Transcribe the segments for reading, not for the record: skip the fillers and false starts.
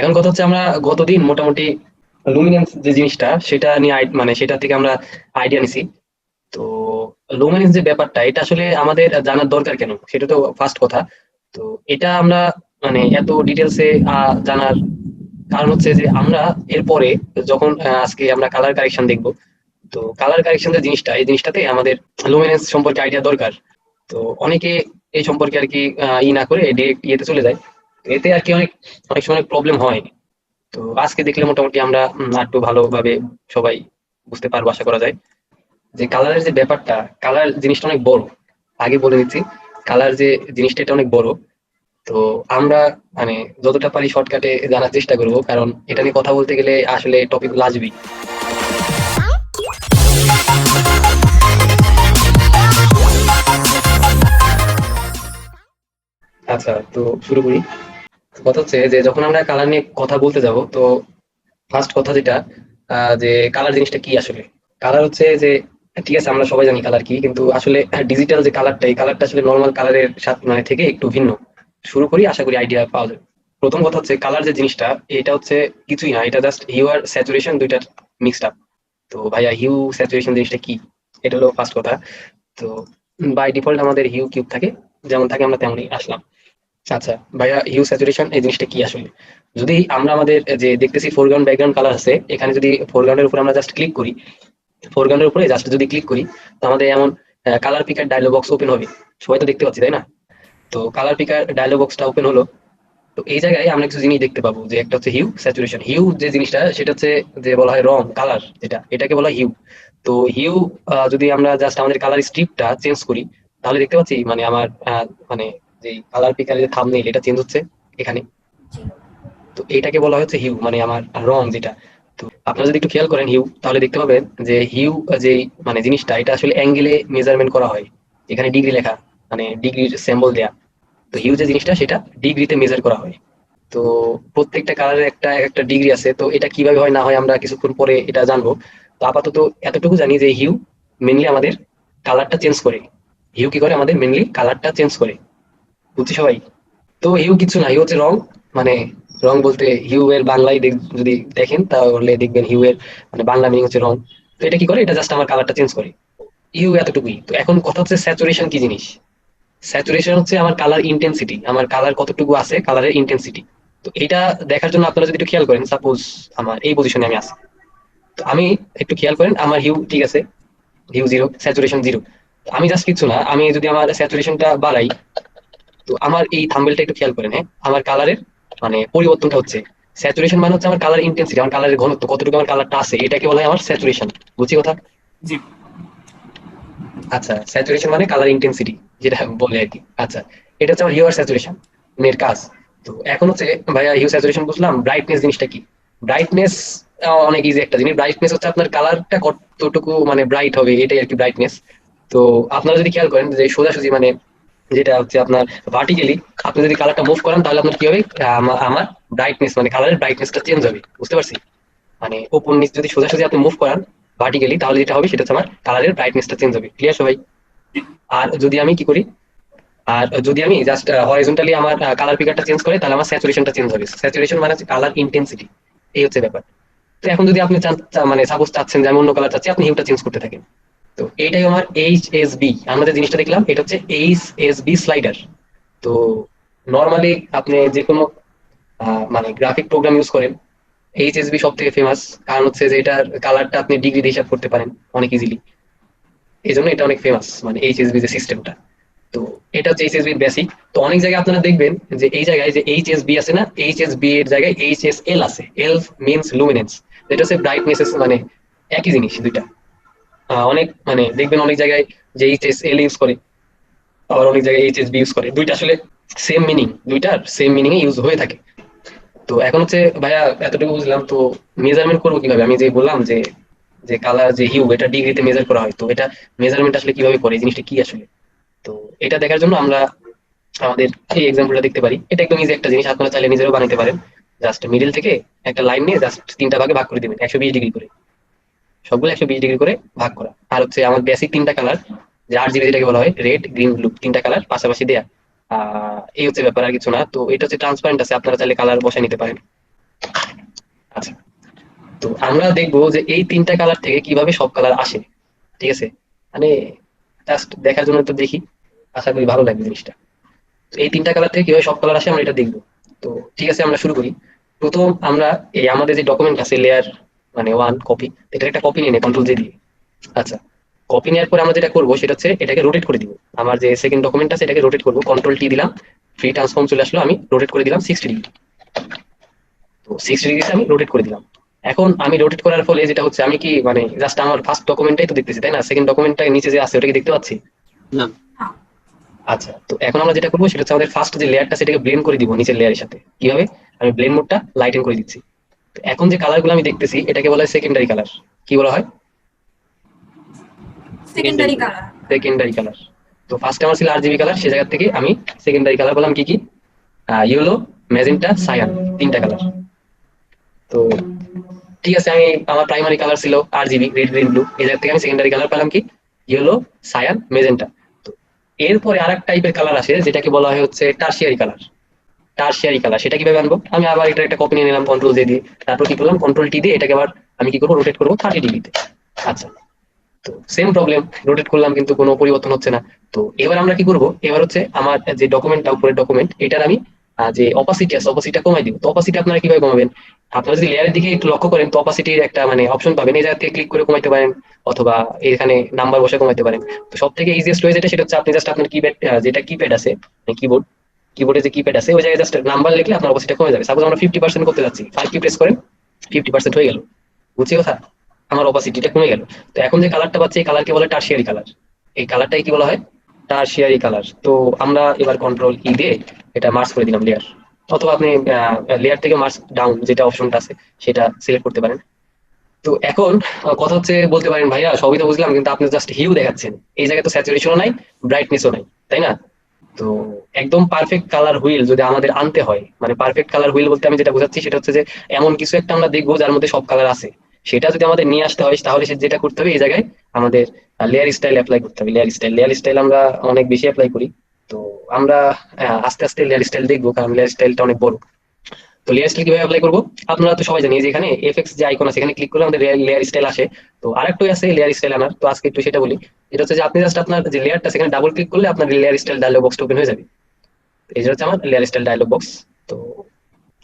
এখন কথা হচ্ছে আমরা গতদিন মোটামুটি লুমিনেন্স যে জিনিসটা সেটা নিয়ে মানে সেটা থেকে আমরা আইডিয়া নিছি। তো লুমিনেন্স যে ব্যাপারটা এটা আসলে আমাদের জানার দরকার কেন সেটা তো ফার্স্ট কথা। তো এটা আমরা মানে এত ডিটেলসে জানার কারণ হচ্ছে যে আমরা এরপরে যখন আজকে আমরা কালার কারেকশন দেখবো, তো কালার কারেকশন যে জিনিসটা এই জিনিসটাতে আমাদের লুমিনেন্স সম্পর্কে আইডিয়া দরকার। তো অনেকে এই সম্পর্কে আর কি না করে ডিরেক্ট ইয়েতে চলে যায়। তো এতে আর কি অনেক অনেক সময় প্রবলেম হয়। তো আজকে দেখলে মোটামুটি আমরা একটু ভালোভাবে সবাই বুঝতে পারবো আশা করা যায় যে কালারের যে ব্যাপারটা, কালার জিনিসটা অনেক বড়। আগে বলে দিচ্ছি, কালার যে জিনিসটা এটা অনেক বড়। তো আমরা মানে যতটা পারি শর্টকাটে জানার চেষ্টা করব, কারণ এটা নিয়ে কথা বলতে গেলে আসলে টপিক আসবেই। আচ্ছা, তো শুরু করি। কথা হচ্ছে যে যখন আমরা কালার নিয়ে কথা বলতে যাব, তো ফার্স্ট কথা যেটা যে কালার জিনিসটা কি আসলে। কালার হচ্ছে যে ঠিক আছে আমরা সবাই জানি কালার কি, কিন্তু আসলে ডিজিটাল যে কালারটা এই কালারটা আসলে নর্মাল কালারের সাথে মানে থেকে একটু ভিন্ন। শুরু করি, আশা করি আইডিয়া পাওয়া যাবে। প্রথম কথা হচ্ছে কালার যে জিনিসটা এটা হচ্ছে কিছুই না, এটা জাস্ট হিউ আর স্যাচুরেশন দুইটার মিক্সড আপ। তো ভাইয়া হিউ স্যাচুরেশন জিনিসটা কি, এটা হলো ফার্স্ট কথা। তো বাই ডিফল্ট আমাদের হিউ কিউব থাকে, যেমন থাকে আমরা তেমনই আসলাম। আচ্ছা ভাইয়া, হিউ স্যাচুরেশন এই জিনিসটা কি আসলে? যদি আমরা আমাদের যে দেখতেছি ফোরগ্রাউন্ড ব্যাকগ্রাউন্ড কালার আছে, এখানে যদি ফোরগ্রাউন্ডের উপর আমরা জাস্ট ক্লিক করি, ফোরগ্রাউন্ডের উপরে জাস্ট যদি ক্লিক করি, তো আমাদের এমন কালার পিকার ডায়লগ বক্স ওপেন হবে। সবাই তো দেখতে পাচ্ছি তাই না? তো কালার পিকার ডায়লগ বক্সটা ওপেন হলো। তো এই জায়গায় আমরা কিছু জিনিস দেখতে পাবো, যে একটা হচ্ছে হিউ স্যাচুরেশন। হিউ যে জিনিসটা সেটা হচ্ছে যে বলা হয় রং কালার, যেটা এটাকে বলা হয় হিউ। তো হিউ যদি আমরা জাস্ট আমাদের কালার স্ট্রিপটা চেঞ্জ করি, তাহলে দেখতে পাচ্ছি মানে আমার মানে যে কালার পিকারের যে থাম্বনেইল এটা চেঞ্জ হচ্ছে এখানে। জি। তো এটাকে বলা হচ্ছে হিউ, মানে আমার রং যেটা। তো আপনারা যদি একটু খেয়াল করেন হিউ, তাহলে দেখতে পাবেন যে হিউ যে মানে জিনিসটা এটা আসলে অ্যাঙ্গেলে মেজারমেন্ট করা হয়। এখানে ডিগ্রি লেখা, মানে ডিগ্রির সিম্বল দেয়া। তো হিউ যে জিনিসটা সেটা ডিগ্রিতে মেজার করা হয়। তো প্রত্যেকটা কালারের একটা একটা ডিগ্রি আছে, তো এটা কিভাবে হয় না হয় আমরা কিছুক্ষণ পরে এটা জানবো। তো আপাতত এতটুকু জানি যে হিউ মেনলি আমাদের কালারটা চেঞ্জ করে। হিউ কি করে আমাদের মেনলি কালারটা চেঞ্জ করে, বুঝছি সবাই? তো হিউ কিছু না, হিউ হচ্ছে রং। মানে রং বলতে হিউ এর বাংলায় যদি দেখেন তাহলে দেখবেন হিউ এর মানে বাংলা মিনিং হচ্ছে রং। তো এটা কি করে, এটা জাস্ট আমার কালারটা চেঞ্জ করে। হিউ এতটুকুই। তো এখন কথা হচ্ছে স্যাচুরেশন কি জিনিস। স্যাচুরেশন হচ্ছে আমার কালার ইন্টেন্সিটি, আমার কালার কতটুকু আছে কালারের ইন্টেন্সিটি। তো এটা দেখার জন্য আপনারা যদি একটু খেয়াল করেন, সাপোজ আমার এই পজিশনে আমি আছি, তো আমি একটু খেয়াল করেন আমার হিউ ঠিক আছে, হিউ জিরো, স্যাচুরেশন জিরো। আমি জাস্ট কিছু না, আমি যদি আমার স্যাচুরেশনটা বাড়াই, তো আমার এই থাম্বেলটা একটু খেয়াল করেন, হ্যাঁ, আমার কালারের মানে পরিবর্তনটা হচ্ছে। স্যাচুরেশন মানে হচ্ছে আমার কালার ইন্টেন্সিটি, আমার কালারের ঘনত্ব কতটুকু আমার কালারটা আছে, এটাকে বলা হয় আমার স্যাচুরেশন। বুঝছি কথা? জি। আচ্ছা, স্যাচুরেশন মানে কালার ইন্টেন্সিটি, যেটা বলে আর কি। আচ্ছা, এটা হচ্ছে আমার হিউ আর স্যাচুরেশন এর কাজ। তো এখন হচ্ছে ভাইয়া হিউ স্যাচুরেশন বুঝলাম, ব্রাইটনেস জিনিসটা কি? ব্রাইটনেস অনেক ইজি একটা জিনিস। ব্রাইটনেস হচ্ছে আপনার কালারটা কতটুকু মানে ব্রাইট হবে, এটাই আর কি ব্রাইটনেস। তো আপনারা যদি খেয়াল করেন যে সোজাসুজি মানে যেটা হচ্ছে আপনার ভার্টিক্যালি আপনি যদি কালারটা মুভ করেন, তাহলে আপনার কি হবে, আমার ব্রাইটনেস মানে কালারের ব্রাইটনেসটা চেঞ্জ হবে। বুঝতে পারছি? মানে উপর নিচ যদি সোজাসুজি আপনি মুভ করান ভার্টিক্যালি, তাহলে যেটা হবে সেটা হচ্ছে আমার কালারের ব্রাইটনেসটা চেঞ্জ হবে। ক্লিয়ার সবাই? আর যদি আমি কি করি, আর যদি আমি জাস্ট হরাইজন্টালি আমার কালার পিকারটা চেঞ্জ করি, তাহলে আমার স্যাচুরেশনটা চেঞ্জ হবে। স্যাচুরেশন মানে হচ্ছে কালার ইন্টেন্সিটি, এই হচ্ছে ব্যাপার। তো এখন যদি আপনি মানে সাপোজ চাচ্ছেন যে আমি অন্য কালার চাচ্ছি, আপনি হিউটা চেঞ্জ করতে থাকেন। তো এইটাই আমার HSB। আমরা যে জিনিসটা দেখলাম এটা হচ্ছে HSB স্লাইডার। তো নর্মালি আপনি যে কোনো মানে গ্রাফিক প্রোগ্রাম ইউজ করেন, HSB সব থেকে ফেমাস। কারণ হচ্ছে যে এটার কালারটা আপনি ডিগ্রি হিসাব করতে পারেন অনেক ইজিলি। এই জন্য এটা অনেক ফেমাস, মানে HSB যে সিস্টেমটা। তো এটা হচ্ছে এইচএসবি বেসিক। তো অনেক জায়গায় আপনারা দেখবেন যে এই জায়গায় যে এইচএসবি আছে না, এইচএসবি এর জায়গায় HSL আছে। এল মিনস লুমিনেন্স, যেটা হচ্ছে ব্রাইটনেস, মানে একই জিনিস দুইটা। অনেক মানে দেখবেন অনেক জায়গায় যে HSL ইউজ করে, আবার অনেক জায়গায় HSB ইউজ করে। দুইটা আসলে সেম মিনিং, দুইটার সেম মিনিং এ ইউজ হয়ে থাকে। তো এখন হচ্ছে ভাইয়া এতটুকু বুঝলাম, তো মেজারমেন্ট করবো কিভাবে? আমি যে বললাম যে যে কালার যে হিউ এটা ডিগ্রিতে মেজার করা হয়, তো এটা মেজারমেন্ট আসলে কিভাবে করে, এই জিনিসটা কি আসলে? তো এটা দেখার জন্য আমরা আমাদের এই এক্সাম্পলটা দেখতে পারি। এটা একদম ইজি একটা জিনিস, আপনারা চাইলে নিজেরাও বানাতে পারেন। জাস্ট মিডিল থেকে একটা লাইন নিয়ে জাস্ট তিনটা ভাগে ভাগ করে দিবেন 120 ডিগ্রি করে। সবগুলো 120 ডিগ্রি করে ভাগ করা। আর হচ্ছে আমার বেসিক তিনটা কালার, যে RGB যেটাকে বলা হয়, রেড গ্রিন ব্লু, তিনটা কালার পাশাপাশি দেয়া। এই হচ্ছে ব্যাপার, আর কিছু না। তো এটা হচ্ছে ট্রান্সপারেন্ট আছে, আপনারা চাইলে কালার বসায় নিতে পারেন। আচ্ছা, তো আমরা দেখবো যে এই ৩টা কালার থেকে কিভাবে সব কালার আসে। ঠিক আছে? মানে জাস্ট দেখার জন্য তো দেখি। আশা করি ভালো লাগবে জিনিসটা। তো এই ৩টা কালার থেকে কিভাবে সব কালার আসে আমরা এটা দেখবো। তো ঠিক আছে, আমরা শুরু করি। ১ম আমরা এই আমাদের যে ডকুমেন্ট আছে লেয়ার মানে 1 কপি, এটার একটা কপি নিয়ে নেই কন্ট্রোল জে দিয়ে। আচ্ছা, কপি নেওয়ার পরে আমরা যেটা করবো সেটা হচ্ছে এটাকে রোটেট করে দিব। আমার যে সেকেন্ড ডকুমেন্ট আছে এটাকে রোটেট করবো, কন্ট্রোল টি দিলাম, ফ্রি ট্রান্সফর্ম চলে আসলো, আমি রোটেট করে দিলাম 60 ডিগ্রি। তো 60 ডিগ্রিতে আমি রোটেট করে দিলাম। এখন আমি রোটেট করার ফলে যেটা হচ্ছে, আমি কি মানে জাস্ট আমার ফার্স্ট ডকুমেন্টটাই তো দেখতেছি, তাই না? সেকেন্ড ডকুমেন্টটা নিচে যে আছে ওটা কি দেখতে পাচ্ছি? না। আচ্ছা, তো এখন আমরা যেটা করবো সেটা হচ্ছে আমাদের ফার্স্ট যে লেয়ারটা সেটাকে ব্লেন্ড করে দিব নিচের লেয়ারের সাথে। কিভাবে? আমি ব্লেন্ড মোডটা লাইটেন করে দিচ্ছি। তো এখন যে কালার গুলো আমি দেখতেছি এটাকে বলা হয় সেকেন্ডারি কালার। কি বলা হয়? Secondary colour. Secondary colour. তো ফার্স্টে আমার ছিল আরজিবি কালার, সে জায়গা থেকে আমি সেকেন্ডারি কালার বললাম কি কি? ইয়েলো, ম্যাজেন্টা, সায়ান, ৩টা কালার। তো ঠিক আছে, আমি আমার প্রাইমারি কালার ছিল আরজিবি, রেড গ্রিন ব্লু, এই জায়গা থেকে আমি সেকেন্ডারি কালার পেলাম কি? Yellow, cyan, magenta. তো এরপরে আরেক টাইপের কালার আসে যেটাকে বলা হয় হচ্ছে টারশিয়ারি কালার। টারশিয়ারি কালার সেটা কিভাবে আনবো? আমি আবার এটা একটা কপি নিয়ে নিলাম কন্ট্রোল জে দিয়ে, তারপর কি করলাম কন্ট্রোল টি দিয়ে এটাকে আবার আমি কি করবো রোটেট করবো 30 ডিগ্রিতে। আচ্ছা, তো সেম প্রবলেম, রোটেট করলাম কিন্তু কোনো পরিবর্তন হচ্ছে না। তো এবার আমরা কি করব, এবার হচ্ছে আমার যে ডকুমেন্টটা উপরের ডকুমেন্ট এটার আমি যে অপাসিটি আছে অপাসিটিটা কমাই দিব। তো অপাসিটি আপনারা কিভাবে কমাবেন? আপনারা যদি লেয়ারের দিকে একটু লক্ষ্য করেন তো অপাসিটির একটা মানে অপশন পাবেন, এই জায়গা থেকে ক্লিক করে কমাইতে পারেন, অথবা এখানে নাম্বার বসে কমাইতে পারেন। তো সব থেকে ইজিয়েস্ট ওয়ে যেটা সেটা হচ্ছে আপনি জাস্ট আপনার কিপ্যাড, যেটা কিপ্যাড আছে কিবোর্ড, কিবোর্ডে যে কিপ্যাড আছে ওই জায়গায় জাস্ট নাম্বার লিখলে আপনার অপাসিটিটা কমে যাবে। সাপোজ আমরা 50% করতে যাচ্ছি, 5 কি প্রেস করেন, 50% হয়ে গেল। বুঝছি কথা? আমার অপাসিটিটা কমে গেল। তো এখন যে কালারটা পাচ্ছি এই কালারকে বলে টারশিয়ারি কালার। এই কালারটাই কি বলা হয়? Tertiary colour. তো আমরা এবার কন্ট্রোল ই দিয়ে এটা মার্জ করে দিলাম লেয়ার, অথবা আপনি লেয়ার থেকে মার্জ ডাউন যেটা অপশনটা আছে সেটা সিলেক্ট করতে পারেন। তো এখন কথা হচ্ছে, বলতে পারেন ভাইয়া সবই তো বুঝলাম কিন্তু আপনি জাস্ট হিউ দেখাচ্ছেন, এই জায়গায় তো স্যাচুরেশনও নাই, ব্রাইটনেসও নাই, তাই না? তো একদম পারফেক্ট কালার হুইল যদি আমাদের আনতে হয়, মানে পারফেক্ট কালার হুইল বলতে আমি যেটা বোঝাচ্ছি সেটা হচ্ছে যে এমন কিছু একটা আমরা দেখবো যার মধ্যে সব কালার আছে, সেটা যদি আমাদের নিয়ে আসতে হয় তাহলে সে যেটা করতে হবে এই জায়গায় আমাদের লেয়ার স্টাইল অ্যাপ্লাই করতে হবে। লেয়ার স্টাইল আমরা অনেক বেশি অ্যাপ্লাই করি। তো আমরা আস্তে আস্তে লেয়ার স্টাইল দেখবো, কারণ লেয়ার স্টাইলটা অনেক বড়। তো লেয়ার স্টাইল কিভাবে অ্যাপ্লাই করবো? আপনারা তো সবাই জানি যে এখানে এফএক্স যে আইকন আছে এখানে ক্লিক করলে আমাদের লেয়ার স্টাইল আসে। তো আরেকটু আছে লেয়ার স্টাইল আনার, তো আজকে একটু সেটা বলি। এটা হচ্ছে যে আপনি জাস্ট আপনার যে লেয়ারটা সেখানে ডাবল ক্লিক করলে আপনার লেয়ার স্টাইল ডায়লগ বক্সটা ওপেন হয়ে যাবে। এই যে হচ্ছে আমার লেয়ার স্টাইল ডায়লগ বক্স। তো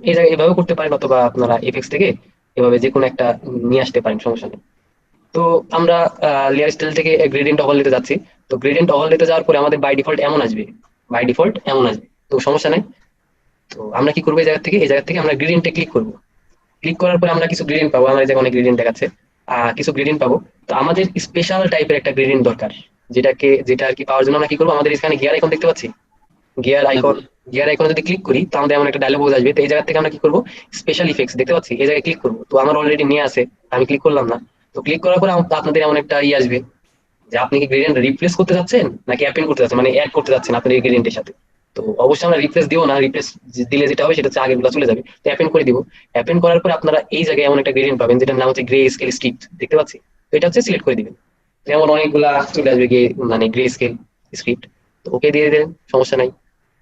এই জায়গায় এভাবে করতে পারেন, অথবা আপনারা এফএক্স থেকে এভাবে যে কোনো একটা নিয়ে আসতে পারেন, সমস্যা নেই। তো আমরা লেয়ার স্টাইল থেকে গ্রেডিয়েন্ট ওভার নিতে যাচ্ছি। তো গ্রেডিয়েন্ট ওভার নিতে যাওয়ার পরে আমাদের বাই ডিফল্ট এমন আসবে, বাই ডিফল্ট এমন আসবে, তো সমস্যা নাই। তো আমরা কি করবো, এই জায়গা থেকে আমরা গ্রেডিয়েন্টে ক্লিক করবো। ক্লিক করার পরে আমরা কিছু গ্রেডিয়েন্ট পাবো, আমার এই জায়গায় অনেক গ্রেডিয়েন্ট দেখাচ্ছে, কিছু গ্রেডিয়েন্ট পাবো। তো আমাদের স্পেশাল টাইপের একটা গ্রেডিয়েন্ট দরকার, যেটা আর কি পাওয়ার জন্য আমরা কি করবো, আমাদের এখানে গিয়ার আইকন দেখতে পাচ্ছি, গিয়ার না আইকন, ভাই। গিয়ার আইকনে যদি ক্লিক করি তো আমাদের এমন একটা ডায়লগ বক্স আসবে। তো এই জায়গা থেকে আমরা কি করবো, স্পেশাল ইফেক্টস দেখতে পাচ্ছি, এই জায়গায় ক্লিক করবো। তো আমার অলরেডি নিয়ে আছে, আমি ক্লিক করলাম না। তো ক্লিক করার পরে আপনাদের এমন একটা আসবে যে আপনি কি গ্রেডিয়েন্ট রিপ্লেস করতে চাচ্ছেন নাকি অ্যাপেন্ড করতে চাচ্ছেন, মানে অ্যাড করতে চাচ্ছেন আপনার এই গ্রেডিয়েন্টের সাথে। তো অবশ্যই আমরা রিপ্লেস দিব না, রিপ্লেস দিলে যেটা হবে সেটা হচ্ছে আগেরগুলো চলে যাবে। তো অ্যাপেন্ড করে দিব। অ্যাপেন্ড করার পরে আপনারা এই জায়গায় এমন একটা গ্রেডিয়েন্ট পাবেন যেটার নাম হচ্ছে গ্রে স্কেল স্ক্রিপ্ট, দেখতে পাচ্ছি। তো এটা হচ্ছে সিলেক্ট করে দিবেন, যেমন অনেকগুলা চলে আসবে গিয়ে মানে গ্রে স্কেল স্ক্রিপ্ট। তো ওকে দিয়ে দেবেন, সমস্যা নাই।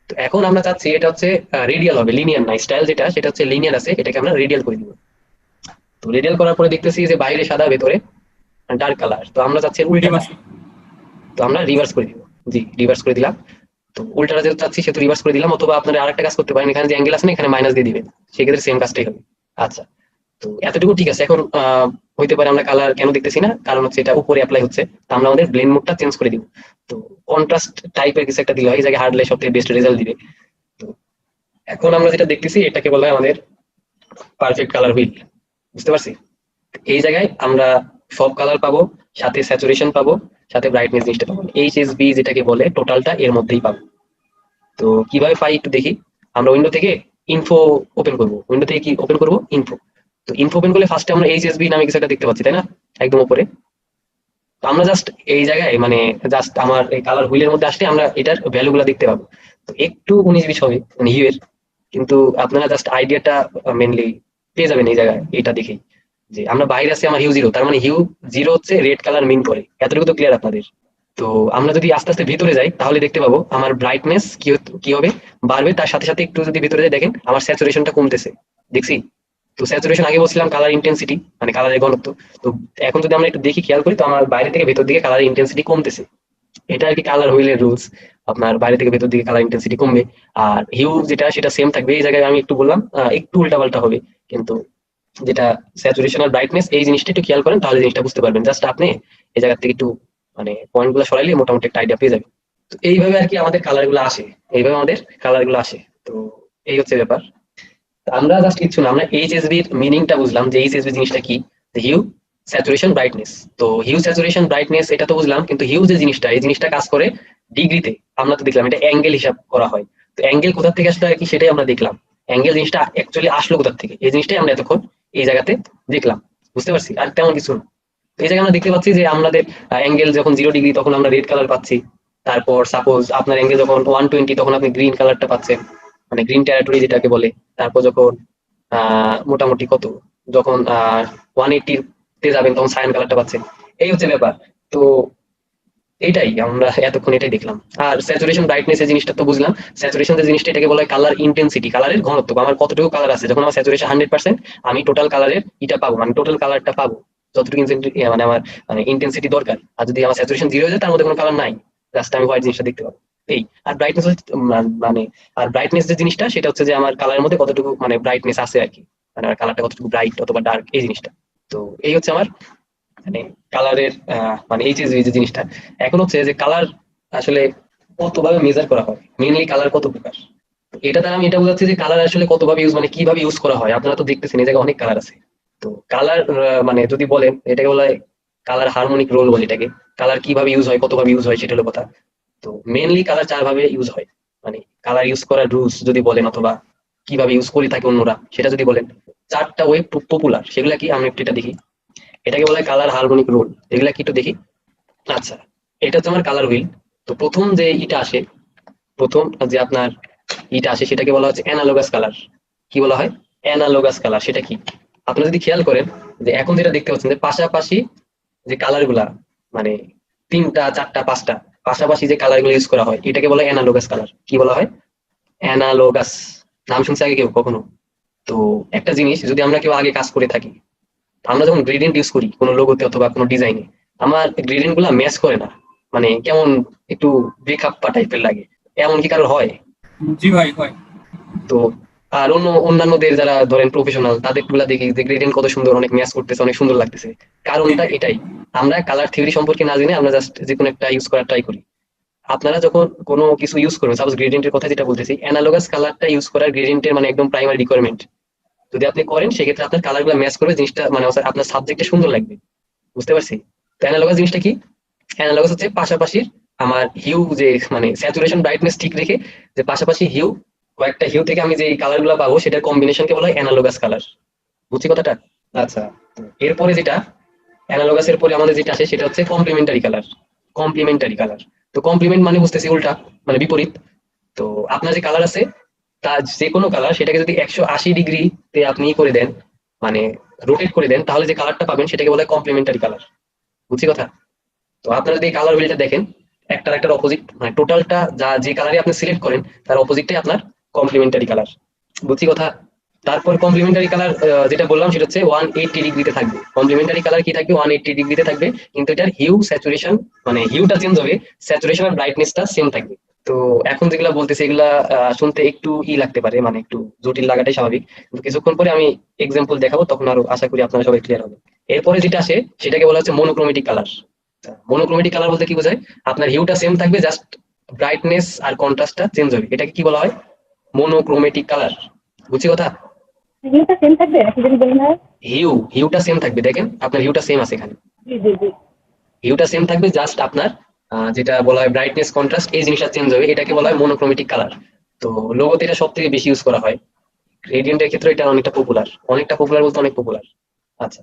তো এখন আমরা চাচ্ছি এটা হচ্ছে রেডিয়াল হবে, লিনিয়ার না। স্টাইল যেটা সেটা হচ্ছে লিনিয়ার আছে, এটাকে আমরা রেডিয়াল করে দিব। তো রেডিয়াল করার পরে দেখতেছি যে বাইরে সাদা ভেতরে ডার্ক কালার, তো আমরা চাচ্ছি এর উল্টাটা। তো আমরা রিভার্স করে দিব। জি, রিভার্স করে দিলাম। তো উল্টাটা যেহেতু চাচ্ছি সেহেতু রিভার্স করে দিলাম, অথবা আপনারা আরেকটা কাজ করতে পারেন, এখানে যে অ্যাঙ্গেল আছে না এখানে মাইনাস দিয়ে দিবেন, সেক্ষেত্রে সেম কাজটাই হবে। আচ্ছা, তো এতটুকু ঠিক আছে। এখন হইতে পারে আমরা কালার কেন দেখতেছি না, কারণ হচ্ছে এটা উপরে অ্যাপ্লাই হচ্ছে। তো আমরা আমাদের ব্লেন্ড মোডটা চেঞ্জ করে দিব। তো কন্ট্রাস্ট টাইপের কিছু একটা দিলে হয়, এই জায়গায় হার্ডলাই সবথেকে বেস্ট রেজাল্ট দিবে। তো এখন আমরা যেটা দেখতেছি এটাকে বলা হয় আমাদের পারফেক্ট কালার হুইল, বুঝতে পারছি? এই জায়গায় আমরা সব কালার পাবো, সাথে স্যাচুরেশন পাবো, সাথে ব্রাইটনেস জিনিসটা পাবো, এইচএসবি যেটাকে বলে টোটালটা এর মধ্যেই পাবো। তো কিভাবে পাই একটু দেখি। আমরা উইন্ডো থেকে ইনফো ওপেন করবো, উইন্ডো থেকে কি ওপেন করবো, ইনফো। তো ইনফো ওপেন করলে ফার্স্টে আমরা এইচএসবি নামে কিছু একটা দেখতে পাচ্ছি, তাই না? একদম উপরে। তো আমরা জাস্ট এই জায়গায় মানে জাস্ট আমার এই কালার হুইলের মধ্যে আসলে আমরা এটার ভ্যালু গুলা দেখতে পাবো। তো একটু 19-20 হবে মানে হিউ এর, কিন্তু আপনারা জাস্ট আইডিয়াটা মেনলি পেয়ে যাবেন এই জায়গায় এটা দেখেই, যে আমরা বাইরে আছি আমার হিউ জিরো, তার মানে হিউ জিরো হচ্ছে রেড কালার মিন করে, এতটুকু তো ক্লিয়ার আপনাদের। তো আমরা যদি আস্তে আস্তে ভিতরে যাই তাহলে দেখতে পাবো আমার ব্রাইটনেস কি হবে, বাড়বে, তার সাথে সাথে একটু যদি ভিতরে যাই দেখেন আমার স্যাচুরেশনটা কমতেছে, দেখছি? তো স্যাচুরেশন আগে বলছিলাম কালার ইন্টেন্সিটি, মানে কালারের ঘনত্ব। তো এখন যদি আমরা একটু দেখি, খেয়াল করি, তো আমার বাইরে থেকে ভেতর দিকে কালার ইন্টেন্সিটি কমতেছে। এটা আর কি কালার হুইলের রুলস। আপনার বাইরে থেকে ভেতর দিকে কালার ইন্টেন্সিটি কমবে, আর হিউ যেটা সেটা সেম থাকবে। এই জায়গায় আমি একটু বললাম একটু উল্টাপাল্টা হবে, কিন্তু যেটা স্যাচুরেশন আর ব্রাইটনেস এই জিনিসটা একটু খেয়াল করেন তাহলে জিনিসটা বুঝতে পারবেন। জাস্ট আপনি এই জায়গা থেকে একটু মানে পয়েন্ট গুলো সরাইলে মোটামুটি একটা আইডিয়া পেয়ে যাবেন। তো এইভাবে আর কি আমাদের কালার গুলো আসে, এইভাবে আমাদের কালার গুলো আসে। তো এই হচ্ছে ব্যাপার। তো আমরা জাস্ট কিছু না, আমরা এইচএসবি এর মিনিংটা বুঝলাম যে এইচএসবি জিনিসটা কি, হিউ, স্যাচুরেশন, ব্রাইটনেস। তো হিউ, স্যাচুরেশন, ব্রাইটনেস এটা তো বুঝলাম, কিন্তু হিউ যে জিনিসটা, এই জিনিসটা কাজ করে ডিগ্রিতে। আমরা তো দেখলাম এটা অ্যাঙ্গেল হিসাব করা হয়। তো অ্যাঙ্গেল কোথা থেকে আসলে আর কি সেটাই আমরা দেখলাম। অ্যাঙ্গেল জিনিসটা অ্যাকচুয়ালি আসলো কোথা থেকে, এই জিনিসটাই আমরা এতক্ষণ এই জায়গাতে দেখলাম। বুঝতে পারছি, আর তেমন কিছু না। তো এই জায়গায় আমরা দেখতে পাচ্ছি যে আমাদের অ্যাঙ্গেল যখন 0 ডিগ্রি তখন আমরা রেড কালার পাচ্ছি। তারপর সাপোজ আপনার অ্যাঙ্গেল যখন 120 তখন আপনি গ্রিন কালারটা পাচ্ছেন, মানে গ্রিন টেরিটরি যেটাকে বলে। তারপর যখন মোটামুটি কত, যখন 180 তে যাবেন তখন সায়ান কালারটা পাচ্ছেন। এই হচ্ছে ব্যাপার। তো এইটাই আমরা এতক্ষণ এটাই দেখলাম। আর স্যাচুরেশন ব্রাইটনেস এর জিনিসটা তো বুঝলাম। স্যাচুরেশন যে জিনিসটা এটাকে বলা হয় কালার ইন্টেন্সিটি, কালারের ঘনত্ব। আমার কতটুকু কালার আছে, যখন আমার স্যাচুরেশন 100% আমি টোটাল কালারের এটা পাবো, মানে টোটাল কালারটা পাবো যতটুকু মানে আমার মানে ইন্টেন্সিটি দরকার। আর যদি আমার স্যাচুরেশন 0 হয়ে যায় তার মধ্যে কোনো কালার নাই, জাস্ট আমি হোয়াইট জিনিসটা দেখতে পাবো। এই আর ব্রাইটনেস মানে আর ব্রাইটনেস যে জিনিসটা সেটা হচ্ছে যে আমার কালারের মধ্যে কতটুকু মানে ব্রাইটনেস আছে আর কি, মানে আমার কালারটা কতটুকু ব্রাইট অথবা ডার্ক, এই জিনিসটা। তো এই হচ্ছে আমার মানে কালারের মানে এইচএসভি যে জিনিসটা। এখন হচ্ছে যে কালার আসলে কতভাবে মেজার করা হয়, মেইনলি কালার কত প্রকার। তো এটা দ্বারা আমি এটা বোঝাচ্ছি যে কালার আসলে কতভাবে ইউজ, মানে কিভাবে ইউজ করা হয়। আপনারা তো দেখতেছেন এই জায়গায় অনেক কালার আছে। তো কালার মানে যদি বলেন এটাকে বলা হয় কালার হারমোনিক রোল বলে এটাকে। কালার কিভাবে ইউজ হয়, কতভাবে ইউজ হয়, সেটা হলো কথা। তো মেইনলি কালার 4 ভাবে ইউজ হয়। মানে কালার ইউজ করার রুলস যদি বলেন, অথবা কিভাবে ইউজ করে থাকে অন্যরা সেটা যদি বলেন, 4টা ওয়ে পপুলার। সেগুলা কি আমরা একটু এটা দেখি। এটাকে বলা হয় কালার হারমোনিক রোল। এগুলা কি একটু দেখি। আচ্ছা, এটা হচ্ছে আমার কালার হুইল। তো প্রথম যে ইটা আসে, প্রথম যে আপনার ইটা আসে সেটাকে বলা হচ্ছে অ্যানালগাস কালার। কি বলা হয়? Analogous colour. সেটা কি? আপনারা যদি খেয়াল করেন যে এখন যেটা দেখতে পাচ্ছেন যে পাশাপাশি যে কালার গুলা, মানে 3টা 4টা 5টা পাশাপাশি যে কালার গুলো ইউজ করা হয় এটাকে বলা হয় অ্যানালগাস কালার। কি বলা হয়? অ্যানালগাস। নাম শুনছে আগে কেউ কখনো? তো একটা জিনিস যদি আমরা কেউ আগে কাজ করে থাকি, আমরা যখন গ্রেডিয়েন্ট ইউজ করি কোনো লোগোতে অথবা কোনো ডিজাইনে, আমার গ্রেডিয়েন্ট গুলা ম্যাচ করে না, মানে কেমন একটু ব্রেকআপ টাইপের লাগে। এমন কি কারো হয়? জি ভাই, হয়। তো আর অন্যান্যদের যারা ধরেন প্রফেশনাল তাদের গুলা দেখি যে গ্রেডিয়েন্ট কত সুন্দর, অনেক ম্যাচ করতেছে, অনেক সুন্দর লাগতেছে। জি কারণটা ভাই। এটাই, আমরা কালার থিওরি সম্পর্কে না জেনে আমরা জাস্ট যে কোনো একটা ইউজ করার ট্রাই করি। আপনারা যখন কোনো কিছু ইউজ করবেন, সাপোজ গ্রেডিয়েন্টের কথা যেটা বলতেছি, অ্যানালগাস কালারটা ইউজ করার গ্রেডিয়েন্টের মানে একদম প্রাইমারি রিকোয়ারমেন্ট। যদি আপনি করেন সেক্ষেত্রে আপনার কালার গুলা ম্যাচ করবে, জিনিসটা মানে আপনার সাবজেক্টে সুন্দর লাগবে। বুঝতে পারছি? তো অ্যানালগাস জিনিসটা কি? অ্যানালগাস হচ্ছে পাশাপাশি আমার হিউ যে মানে স্যাচুরেশন ব্রাইটনেস ঠিক রেখে যে পাশাপাশি হিউ, কয়েকটা হিউ থেকে আমি যে কালার গুলো পাবো সেটার কম্বিনেশনকে বলা হয় অ্যানালগাস কালার। বুঝছি কথাটা? আচ্ছা, তো এরপরে যেটা অ্যানালগাস এর পরে আমাদের যেটা আসে সেটা হচ্ছে কমপ্লিমেন্টারি কালার। কমপ্লিমেন্টারি কালার, তো কমপ্লিমেন্ট মানে বুঝতেছি উল্টা, মানে বিপরীত। তো আপনার যে কালার আছে তার যে কোনো কালার সেটাকে যদি 180 ডিগ্রিতে আপনি করে দেন, মানে রোটেট করে দেন, তাহলে যে কালারটা পাবেন সেটাকে বলা হয় কমপ্লিমেন্টারি কালার। বুঝছি কথা? তো আপনারা যদি এই কালার হুইলটা দেখেন, একটার একটার অপোজিট, মানে টোটালটা যা যে কালারই আপনি সিলেক্ট করেন তার অপোজিটটাই আপনার কমপ্লিমেন্টারি কালার। বুঝছি কথা? তারপর কমপ্লিমেন্টারি কালার যেটা বললাম সেটা হচ্ছে 180 ডিগ্রিতে থাকবে। কমপ্লিমেন্টারি কালার কি থাকবে? 180 ডিগ্রিতে থাকবে, কিন্তু এটার হিউ স্যাচুরেশন মানে হিউটা চেঞ্জ হবে, স্যাচুরেশন আর ব্রাইটনেসটা সেম থাকবে। তো এখন যেগুলা বলতেছি এগুলা শুনতে একটু লাগতে পারে, মানে একটু জটিল লাগাটাই স্বাভাবিক, কিন্তু কিছুক্ষণ পরে আমি এক্সাম্পল দেখাবো, তখন আরো আশা করি আপনারা সবাই ক্লিয়ার হবে। এরপরে যেটা আসে সেটাকে বলা হচ্ছে মনোক্রোমেটিক কালার। মনোক্রোমেটিক কালার বলতে কি বোঝায়? আপনার হিউটা সেম থাকবে, জাস্ট ব্রাইটনেস আর কন্ট্রাস্টটা চেঞ্জ হবে। এটাকে কি বলা হয়? Monochromatic colour. বুঝছি কথা? ভিউটা সেম থাকবে নাকি যদি বলেন হয়? হিউটা সেম থাকবে, দেখেন আপনার হিউটা সেম আছে এখানে। জি জি জি। হিউটা সেম থাকবে, জাস্ট আপনার যেটা বলা হয় ব্রাইটনেস কন্ট্রাস্ট এই জিনিসটা চেঞ্জ হবে, এটাকে বলা হয় মনোক্রোমেটিক কালার। তো লোগোতে এটা সব থেকে বেশি ইউজ করা হয়। গ্রেডিয়েন্টের ক্ষেত্রে এটা অনেকটা পপুলার, অনেকটা পপুলার বলতে অনেক পপুলার। আচ্ছা,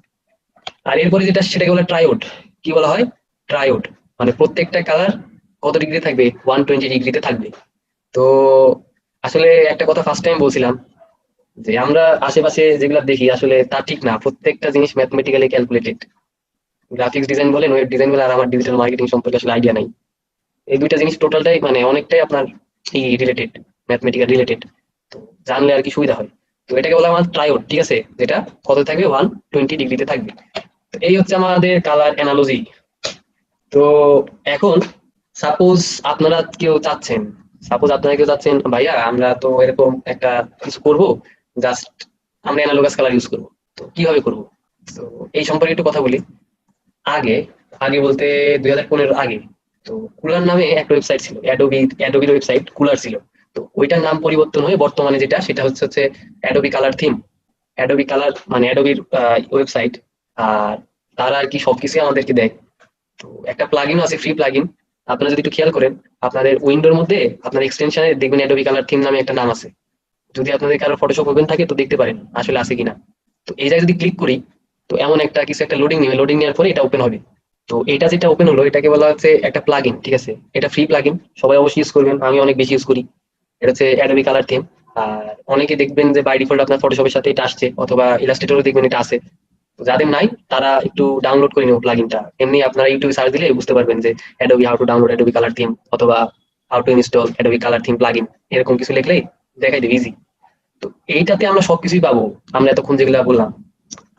আর এরপরে যেটা সেটাকে বলে ট্রাইওড। কি বলা হয়? ট্রাইওড। মানে প্রত্যেকটা কালার কত ডিগ্রি থাকবে? 120 ডিগ্রিতে থাকবে। তো আসলে একটা কথা ফার্স্ট টাইম বলছিলাম যে আমরা আশেপাশে যেগুলা দেখি আসলে তা ঠিক না, প্রত্যেকটা জিনিস ম্যাথমেটিক্যালি ক্যালকুলেটেড। গ্রাফিক্স ডিজাইন বলেন, ওয়েব ডিজাইন বলে, আর আমার ডিজিটাল মার্কেটিং সম্পর্কে আসলে আইডিয়া নাই। এই দুইটা জিনিস টোটালটাই মানে অনেকটাই আপনার রিলেটেড, ম্যাথমেটিক্যাল রিলেটেড। তো জানলে আর কি সুবিধা হয়। তো তো এটাকে বলা হয় আমার ট্রায়োড, ঠিক আছে, যেটা কত থাকবে 120 ডিগ্রিতে থাকবে। তো এই হচ্ছে আমাদের কালার অ্যানালজি। তো এখন সাপোজ আপনারা কেউ চাচ্ছেন, ভাইয়া আমরা তো এরকম একটা কিছু করব, জাস্ট আমরা অ্যানালগাস কালার ইউজ করব, তো কিভাবে করব? তো এই সম্পর্কে একটু কথা বলি। আগে আগে বলতে 2015 আগে, তো কুলার নামে একটা ওয়েবসাইট ছিল, অ্যাডোবির ওয়েবসাইট কুলার ছিল। তো ওইটার নাম পরিবর্তন হয়ে বর্তমানে যেটা, সেটা হচ্ছে Adobe colour theme. Adobe colour মানে অ্যাডোবির ওয়েবসাইট। আর তারা আর কি সবকিছু আমাদেরকে দেয়। তো একটা প্লাগইনও আছে, ফ্রি প্লাগইন। আপনারা যদি একটু খেয়াল করেন, আপনাদের উইন্ডোর মধ্যে আপনার এক্সটেনশনে দেখবেন অ্যাডোবি কালার থিম নামে একটা নাম আছে। যদি আপনাদের কারো ফটোশপ ওপেন থাকে তো দেখতে পারেন আসলে আছে কিনা। তো এই জায়গায় যদি ক্লিক করি, তো এমন একটা কিছু একটা লোডিং নেবে, লোডিং নেওয়ার পরে এটা ওপেন হবে। তো এটা যেটা ওপেন হলো, এটাকে বলা হচ্ছে একটা প্লাগইন, ঠিক আছে। এটা ফ্রি প্লাগইন, সবাই অবশ্যই ইউজ করবেন, আমি অনেক বেশি ইউজ করি। এটা হচ্ছে অ্যাডোবি কালার থিম। আর অনেকে দেখবেন যে বাই ডিফল্ট আপনার ফটোশপের সাথে এটা আসছে, অথবা ইলাস্ট্রেটরও দেখবেন এটা আছে। তো যাদের নাই তারা একটু ডাউনলোড করে নিও প্লাগইনটা। এমনি আপনারা ইউটিউবে সার্চ দিলে বুঝতে পারবেন যে Adobe how to download Adobe colour theme, অথবা how to install Adobe colour theme plugin, এরকম কিছু লিখলেই দেখাই দেবে ইজি। তো এইটাতে আমরা সবকিছুই পাবো, আমরা এতক্ষণ যেগুলা বললাম।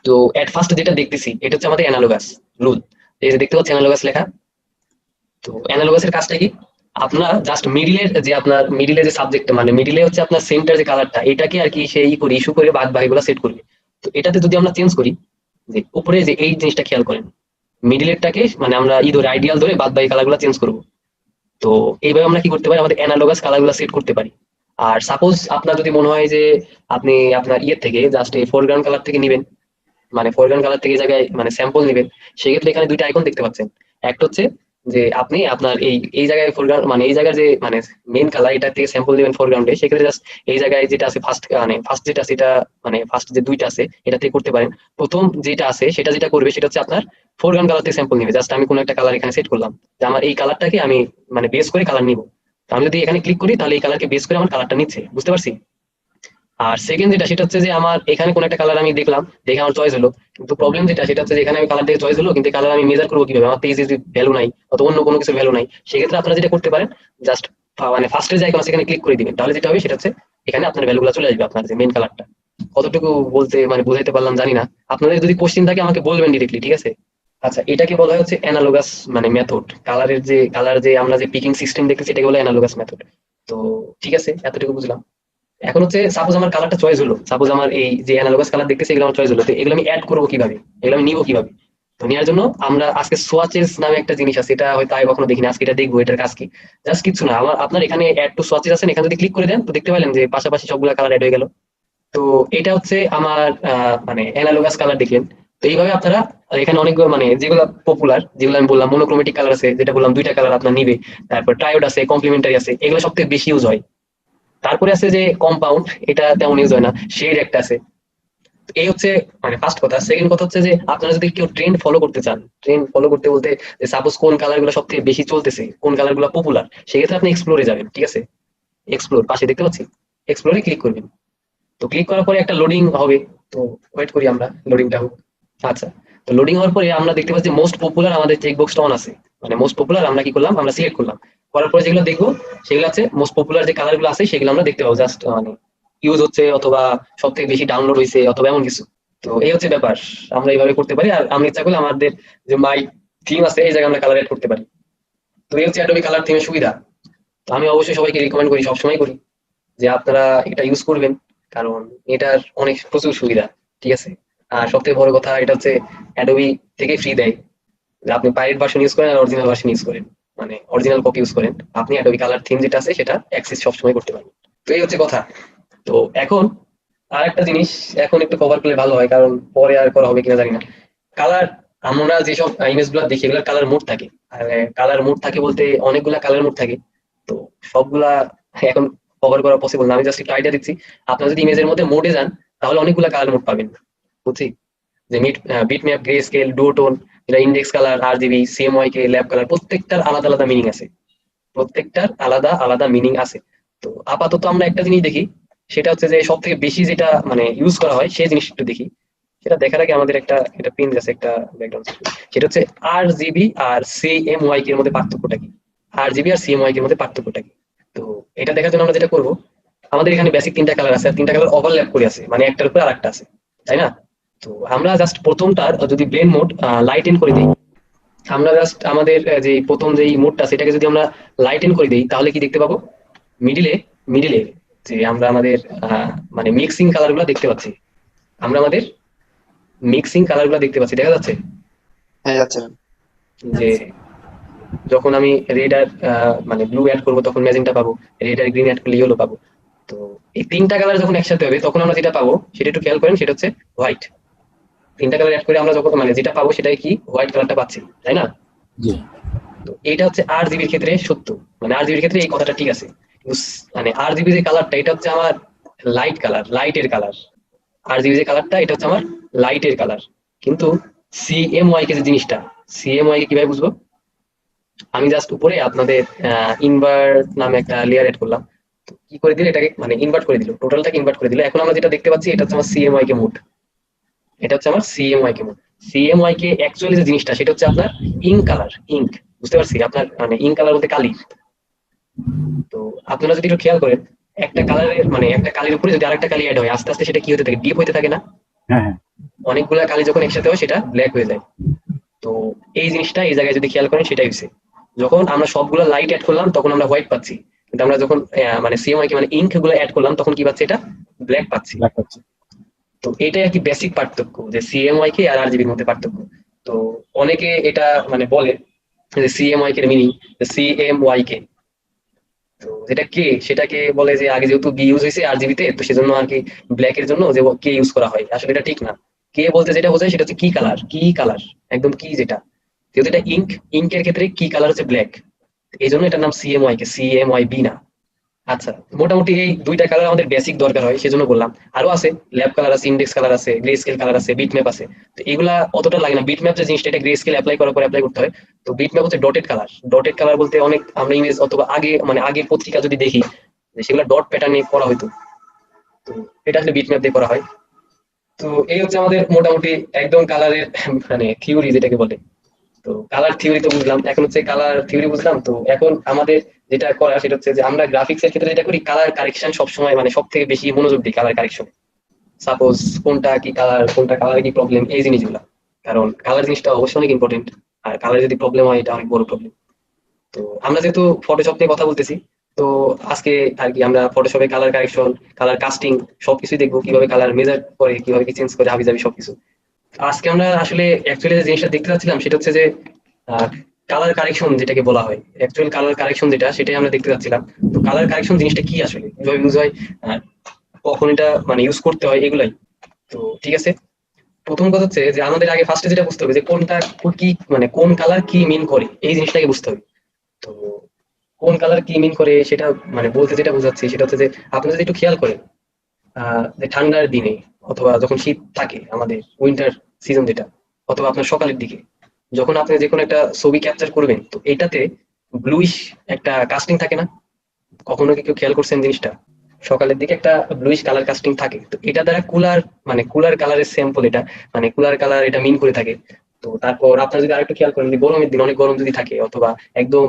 তো এট ফার্স্ট যেটা দেখতেছি এটা হচ্ছে আমাদের অ্যানালগাস রুল। এই যে দেখতে পাচ্ছি অ্যানালগাস লেখা। তো অ্যানালগাসের কাজটা কি? আপনার জাস্ট মিডিলের যে আপনার মিডিলে যে সাবজেক্ট, মানে মিডিলে হচ্ছে আপনার সেন্টার যে কালারটা, এটাকে আর কি সেই করে ইস্যু করে বাদ বাকিগুলো সেট করবে। তো এটাতে যদি আমরা চেঞ্জ করি, যে উপরে যে এই জিনিসটা খেয়াল করেন, মিডিলেরটাকে মানে আমরা ধরে আইডিয়াল ধরে বাদ বাকি কালারগুলো চেঞ্জ করবো। তো এইভাবে আমরা কি করতে পারি, আমাদের অ্যানালগাস কালারগুলো সেট করতে পারি। আর সাপোজ আপনার যদি মনে হয় যে আপনি আপনার ইয়ের থেকে জাস্ট এই ফোরগ্রাউন্ড কালার থেকে নিবেন, মানে ফরগ্রাউন্ড কালার থেকে এই জায়গায় মানে স্যাম্পল নেবেন, সেক্ষেত্রে এখানে দুইটা আইকন দেখতে পাচ্ছেন। একটা হচ্ছে যে আপনি আপনার এই এই জায়গায় ফরগ্রাউন্ড মানে এই জায়গার যে মানে মেইন কালার, এটা থেকে স্যাম্পল নেবেন ফরগ্রাউন্ডে, সেক্ষেত্রে জাস্ট এই জায়গায় যেটা আছে ফার্স্ট, মানে ফার্স্ট যেটা আছে এটা, মানে ফার্স্ট যে দুইটা আছে এটা থেকে করতে পারেন। প্রথম যেটা আছে সেটা যেটা করবে সেটা হচ্ছে আপনার ফরগ্রাউন্ড কালার থেকে স্যাম্পল নিবে। জাস্ট আমি কোনো একটা কালার এখানে সেট করলাম, যে আমার এই কালারটাকে আমি মানে বেস করে কালার নিব। তো আমি যদি এখানে ক্লিক করি তাহলে এই কালারকে বেস করে আমার কালারটা নিচ্ছে, বুঝতে পারছি? আর সেকেন্ড যেটা সেটা হচ্ছে যে আমার এখানে কোন একটা কালার আমি দেখলাম, দেখে আমার চয়েস হলো, কিন্তু প্রবলেম যেটা সেটা হচ্ছে যে এখানে আমি কালার দেখে চয়েস হলো, কিন্তু কালার আমি মেজার করবো কিভাবে? আমার পেজ যদি ভ্যালু নাই অথবা অন্য কোনো কিছু ভ্যালু নাই, সেক্ষেত্রে আপনারা যেটা করতে পারেন, জাস্ট মানে ফার্স্টে যে আইকন আছে এখানে ক্লিক করে দিবেন, তাহলে যেটা হবে সেটা হচ্ছে এখানে আপনার ভ্যালুগুলো চলে আসবে, আপনার যে মেইন কালারটা। কতটুকু বলতে মানে বুঝাইতে পারলাম জানি না, আপনাদের যদি কোশ্চেন থাকে আমাকে বলবেন ডিরেক্টলি, ঠিক আছে? আচ্ছা, এটাকে বলা হচ্ছে অ্যানালগাস মানে মেথড। কালারের যে কালার যে আমরা যে পিকিং সিস্টেম দেখতেছি এটাকে বলে অ্যানালগাস মেথড। তো ঠিক আছে, এতটুকু বুঝলাম। এখন হচ্ছে সাপোজ আমার কালারটা চয়েস হলো, সাপোজ আমার এই যে অ্যানালগাস কালার দেখতেছি এগুলো আমার চয়েস হলো, তো এগুলো আমি অ্যাড করবো কিভাবে, এগুলো আমি নিবো কিভাবে? তো নেওয়ার জন্য আমরা আজকে সোয়াচেস নামে একটা জিনিস আছে, এটা হয়তো আগে কখনো দেখিনি, আজকে এটা দেখবো। এটার কাজ কি? জাস্ট কিছু না, আমার আপনার এখানে অ্যাড টু সোয়াচেস আছেন, এখানে যদি ক্লিক করে দেন তো দেখতে পেলেন যে পাশাপাশি সবগুলো কালার অ্যাড হয়ে গেল। তো এটা হচ্ছে আমার মানে অ্যানালগাস কালার দেখলেন। তো এইভাবে আপনারা এখানে অনেকগুলো মানে যেগুলো পপুলার, যেগুলো আমি বললাম মনোক্রোমেটিক কালার আছে, যেটা বললাম দুইটা কালার আপনার নিবে, তারপর ট্রায়োড আছে, কমপ্লিমেন্টারি আছে, এগুলো সব থেকে বেশি ইউজ হয়। তারপরে আছে যে কম্পাউন্ড, এটা তেমন ইউজ হয় না। শেড একটা আছে। তো এই হচ্ছে মানে ফার্স্ট কথা। সেকেন্ড কথা হচ্ছে যে আপনারা যদি কেউ ট্রেন্ড ফলো করতে চান, ট্রেন্ড ফলো করতে বলতে যে সাপোজ কোন কালার গুলো সব থেকে বেশি চলতেছে, কোন কালার গুলো পপুলার, সেক্ষেত্রে আপনি এক্সপ্লোরে যাবেন, ঠিক আছে। এক্সপ্লোর পাশে দেখতে পাচ্ছি, এক্সপ্লোরে ক্লিক করবেন। তো ক্লিক করার পরে একটা লোডিং হবে। তো ওয়েট করি আমরা, লোডিংটা হোক। আচ্ছা, তো লোডিং হওয়ার পরে আমরা দেখতে পাচ্ছি মোস্ট পপুলার আমাদের চেক বক্সটা অন আছে। মানে মোস্ট পপুলার আমরা কি করলাম, আমরা সিলেক্ট করলাম। করার পরে যেগুলো দেখবো সেগুলো আছে মোস্ট পপুলার যে কালার গুলো আছে সেগুলো আমরা দেখতে পাবো, জাস্ট মানে ইউজ হচ্ছে অথবা সব থেকে বেশি ডাউনলোড হয়েছে অথবা এমন কিছু। তো এই হচ্ছে ব্যাপার, আমরা এইভাবে করতে পারি। আর আমি ইচ্ছা করলে আমাদের যে মাই থিম আছে এই জায়গায় আমরা কালার এড করতে পারি। তো এই হচ্ছে অ্যাডোবি কালার থিমের সুবিধা। তো আমি অবশ্যই সবাইকে রিকমেন্ড করি, সবসময় করি, যে আপনারা এটা ইউজ করবেন, কারণ এটার অনেক প্রচুর সুবিধা, ঠিক আছে। আর সবথেকে বড় কথা এটা হচ্ছে অ্যাডোবি থেকে ফ্রি দেয়, যে আপনি পাইরেট ভার্সন ইউজ করেন আর অরিজিনাল ভার্সন ইউজ করেন, মানে অরিজিনাল কপি ইউজ করেন, আপনি অ্যাডোবি কালার থিম যেটা আছে সেটা অ্যাক্সেস সবসময় করতে পারবেন। তো এই হচ্ছে কথা। তো এখন আর একটা জিনিস এখন একটু কভার করলে ভালো হয়, কারণ পরে আর করা হবে কিনা জানি না। কালার, আমরা যেসব ইমেজ গুলো দেখি এগুলোর কালার মোড থাকে। আর কালার মোড থাকে বলতে অনেকগুলা কালার মোড থাকে। তো সবগুলা এখন কভার করা পসিবল না, আমি জাস্ট একটু আইডিয়া দিচ্ছি। আপনারা যদি ইমেজের মধ্যে মোডে যান তাহলে অনেকগুলা কালার মোড পাবেন, বুঝছি? যে বিট ম্যাপ, গ্রে স্কেল, ডুওটোন, এটা index colour, RGB, CMYK, lab colour, প্রত্যেকটার আলাদা আলাদা মিনিং আছে। প্রত্যেকটার আলাদা আলাদা মিনিং আছে। তো আপাতত আমরা একটা জিনিস দেখি, সেটা হচ্ছে যে সব থেকে বেশি যেটা মানে ইউজ করা হয় সেই জিনিসটা একটু দেখি। সেটা দেখার আগে আমাদের একটা এটা পিন আছে, একটা ব্যাকগ্রাউন্ড। সেটা হচ্ছে আর জিবি আর সিএমওয়াই এর মধ্যে পার্থক্যটা কি। আর জিবি আর সিএমওয়াই এর মধ্যে পার্থক্যটা কি? তো এটা দেখার জন্য আমরা যেটা করব, আমাদের এখানে বেসিক তিনটা কালার আছে আর তিনটা কালার ওভারল্যাপ করে আছে, মানে একটার উপরে আরেকটা আছে, তাই না? তো আমরা জাস্ট প্রথমটার যদি ব্লেন্ড মোড লাইট ইন করে দিই, আমরা জাস্ট আমাদের যে প্রথম যেই মোডটা সেটাকে যদি আমরা লাইট ইন করে দিই, তাহলে কি দেখতে পাবো? মিডিলে মিডিলে যে আমরা আমাদের মানে মিক্সিং কালার গুলো দেখতে পাচ্ছি, আমরা আমাদের মিক্সিং কালার গুলো দেখতে পাচ্ছি, দেখা যাচ্ছে হ্যাঁ যাচ্ছে। যে যখন আমি রেড আর মানে ব্লু অ্যাড করবো তখন ম্যাজেন্টা পাবো, রেড আর গ্রিন অ্যাড করলে ইয়েলো পাবো। তো এই তিনটা কালার যখন একসাথে হবে তখন আমরা যেটা পাবো সেটা একটু খেয়াল করেন, সেটা হচ্ছে হোয়াইট। তিনটা কালার অ্যাড করে আমরা যখন মানে যেটা পাবো সেটাই কি হোয়াইট কালারটা পাচ্ছি, তাই না? জি তো এইটা হচ্ছে আর জিবির ক্ষেত্রে সত্য, মানে আর জিবির ক্ষেত্রে এই কথাটা ঠিক আছে, কিন্তু মানে আর জিবি যে কালারটা এটা হচ্ছে আমার লাইট কালার, লাইটের কালার। আর জিবি যে কালারটা এটা হচ্ছে আমার লাইটের কালার। কিন্তু সিএমওয়াই কে যে জিনিসটা, সিএমওয়াই কে কিভাবে বুঝবো? আমি জাস্ট উপরে আপনাদের ইনভার্ট নামে একটা লেয়ার এড করলাম, তো কি করে দিলে এটাকে মানে ইনভার্ট করে দিল, টোটালটাকে ইনভার্ট করে দিল। এখন আমরা যেটা দেখতে পাচ্ছি এটা হচ্ছে আমার সিএমওয়াই কে মোড, এটা হচ্ছে আমার সিএমওয়াই কে মোড। সিএমওয়াই কে অ্যাকচুয়ালি যে জিনিসটা সেটা হচ্ছে আপনার ইঙ্ক কালার, ইঙ্ক, বুঝতে পারছি আপনার মানে ইঙ্ক কালার বলতে কালি। তো আপনারা যদি একটু খেয়াল করেন, একটা কালারের মানে একটা কালির উপরে যদি আরেকটা কালি অ্যাড হয় আস্তে আস্তে সেটা কি হতে থাকে, ডিপ হতে থাকে না? হ্যাঁ হ্যাঁ অনেকগুলা কালি যখন একসাথে হয় সেটা ব্ল্যাক হয়ে যায়। তো এই জিনিসটা এই জায়গায় যদি খেয়াল করেন সেটাই হচ্ছে, যখন আমরা সবগুলো লাইট অ্যাড করলাম তখন আমরা হোয়াইট পাচ্ছি, কিন্তু আমরা যখন মানে সিএমআই কে মানে ইঙ্ক গুলো অ্যাড করলাম তখন কি পাচ্ছি, এটা ব্ল্যাক পাচ্ছি। ব্ল্যাক পাচ্ছি। তো এটাই আর কি বেসিক পার্থক্য, যে সিএমআই কে আর আরজিবির মধ্যে পার্থক্য। তো অনেকে এটা মানে বলে যে সিএমআই কে মিনিং সিএমওয়াই কে, তো যেটা কে সেটাকে বলে যে আগে যেহেতু বি ইউজ হয়েছে আরজিবিতে তো সেজন্য আর কি ব্ল্যাক এর জন্য যে কে ইউজ করা হয়, আসলে এটা ঠিক না। কে বলতে যেটা বোঝায় সেটা হচ্ছে কি কালার, কি কালার, একদম কি যেটা, যেহেতু এটা ইঙ্ক, ইঙ্কের ক্ষেত্রে কি কালার হচ্ছে ব্ল্যাক, এই জন্য এটার নাম সিএমওয়াই কে, সিএমওয়াই বি না। আচ্ছা, মোটামুটি এই দুইটা কালার আমাদের বেসিক দরকার হয় সেজন্য বললাম। আরো আছে ল্যাব কালার আছে, ইন্ডেক্স কালার আছে, গ্রে স্কেল কালার আছে, বিট ম্যাপ আছে। তো এগুলা অতটা লাগে না, বিট ম্যাপ যে জিনিসটা এটা গ্রে স্কেল অ্যাপ্লাই করার পর অ্যাপ্লাই করতে হয়। তো বিট ম্যাপ হচ্ছে ডটেড কালার, ডটেড কালার বলতে অনেক আমরা ইমেজ অথবা আগে মানে আগের পত্রিকা যদি দেখি যে সেগুলো ডট প্যাটার্নে করা হয়তো, তো এটা আসলে বিট ম্যাপ দিয়ে করা হয়। তো এই হচ্ছে আমাদের মোটামুটি একদম কালারের মানে থিওরি যেটাকে বলে। তো কালার থিওরি তো বুঝলাম, এখন হচ্ছে কালার থিওরি বুঝলাম। তো এখন আমাদের যেটা করা সেটা হচ্ছে যে আমরা গ্রাফিক্স এর ক্ষেত্রে যেটা করি কালার কারেকশন সবসময় মানে সব থেকে বেশি মনোযোগ দিই কালার কারেকশন। সাপোজ কোনটা কি কালার, কোনটা কালারে কি প্রবলেম, এই জিনিসগুলো, কারণ কালার জিনিসটা অবশ্যই অনেক ইম্পর্টেন্ট। আর কালার যদি প্রবলেম হয় এটা অনেক বড় প্রবলেম। তো আমরা যেহেতু ফটোশপ নিয়ে কথা বলতেছি, তো আজকে আর কি আমরা ফটোশপে কালার কারেকশন, কালার কাস্টিং সবকিছু দেখবো, কিভাবে কালার মেজার করে, কিভাবে কি চেঞ্জ করে, হাবি যাবি সবকিছু। আজকে আমরা আসলে অ্যাকচুয়ালি যে জিনিসটা দেখতে চাচ্ছিলাম সেটা হচ্ছে যে কালার কারেকশন যেটাকে বলা হয়, অ্যাকচুয়াল কালার কারেকশন যেটা সেটাই আমরা দেখতে চাচ্ছিলাম। তো কালার কারেকশন জিনিসটা কি আসলে, কিভাবে ইউজ হয়, আর কখন এটা মানে ইউজ করতে হয়, এগুলাই। তো ঠিক আছে, প্রথম কথা হচ্ছে যে আমাদের আগে ফার্স্টে যেটা বুঝতে হবে যে কোনটা কি মানে কোন কালার কি মিন করে, এই জিনিসটাকে বুঝতে হবে। তো কোন কালার কি মিন করে সেটা মানে বলতে যেটা বোঝাচ্ছি সেটা হচ্ছে যে আপনি যদি একটু খেয়াল করেন যে ঠান্ডার দিনে অথবা যখন শীত থাকে আমাদের উইন্টার সিজন যেটা, অথবা আপনার সকালের দিকে যখন আপনি যে কোনো একটা ছবি ক্যাপচার করবেন, তো এটাতে ব্লুইশ একটা কাস্টিং থাকে না? কখনো কি কেউ খেয়াল করছেন জিনিসটা? সকালের দিকে একটা ব্লুইশ কালার কাস্টিং থাকে, তো এটা দ্বারা কুলার মানে কুলার কালারের স্যাম্পল এটা, মানে কুলার কালার এটা মিন করে থাকে। তো তারপর আপনারা যদি আরেকটু খেয়াল করেন যে গরমের দিন অনেক গরম যদি থাকে অথবা একদম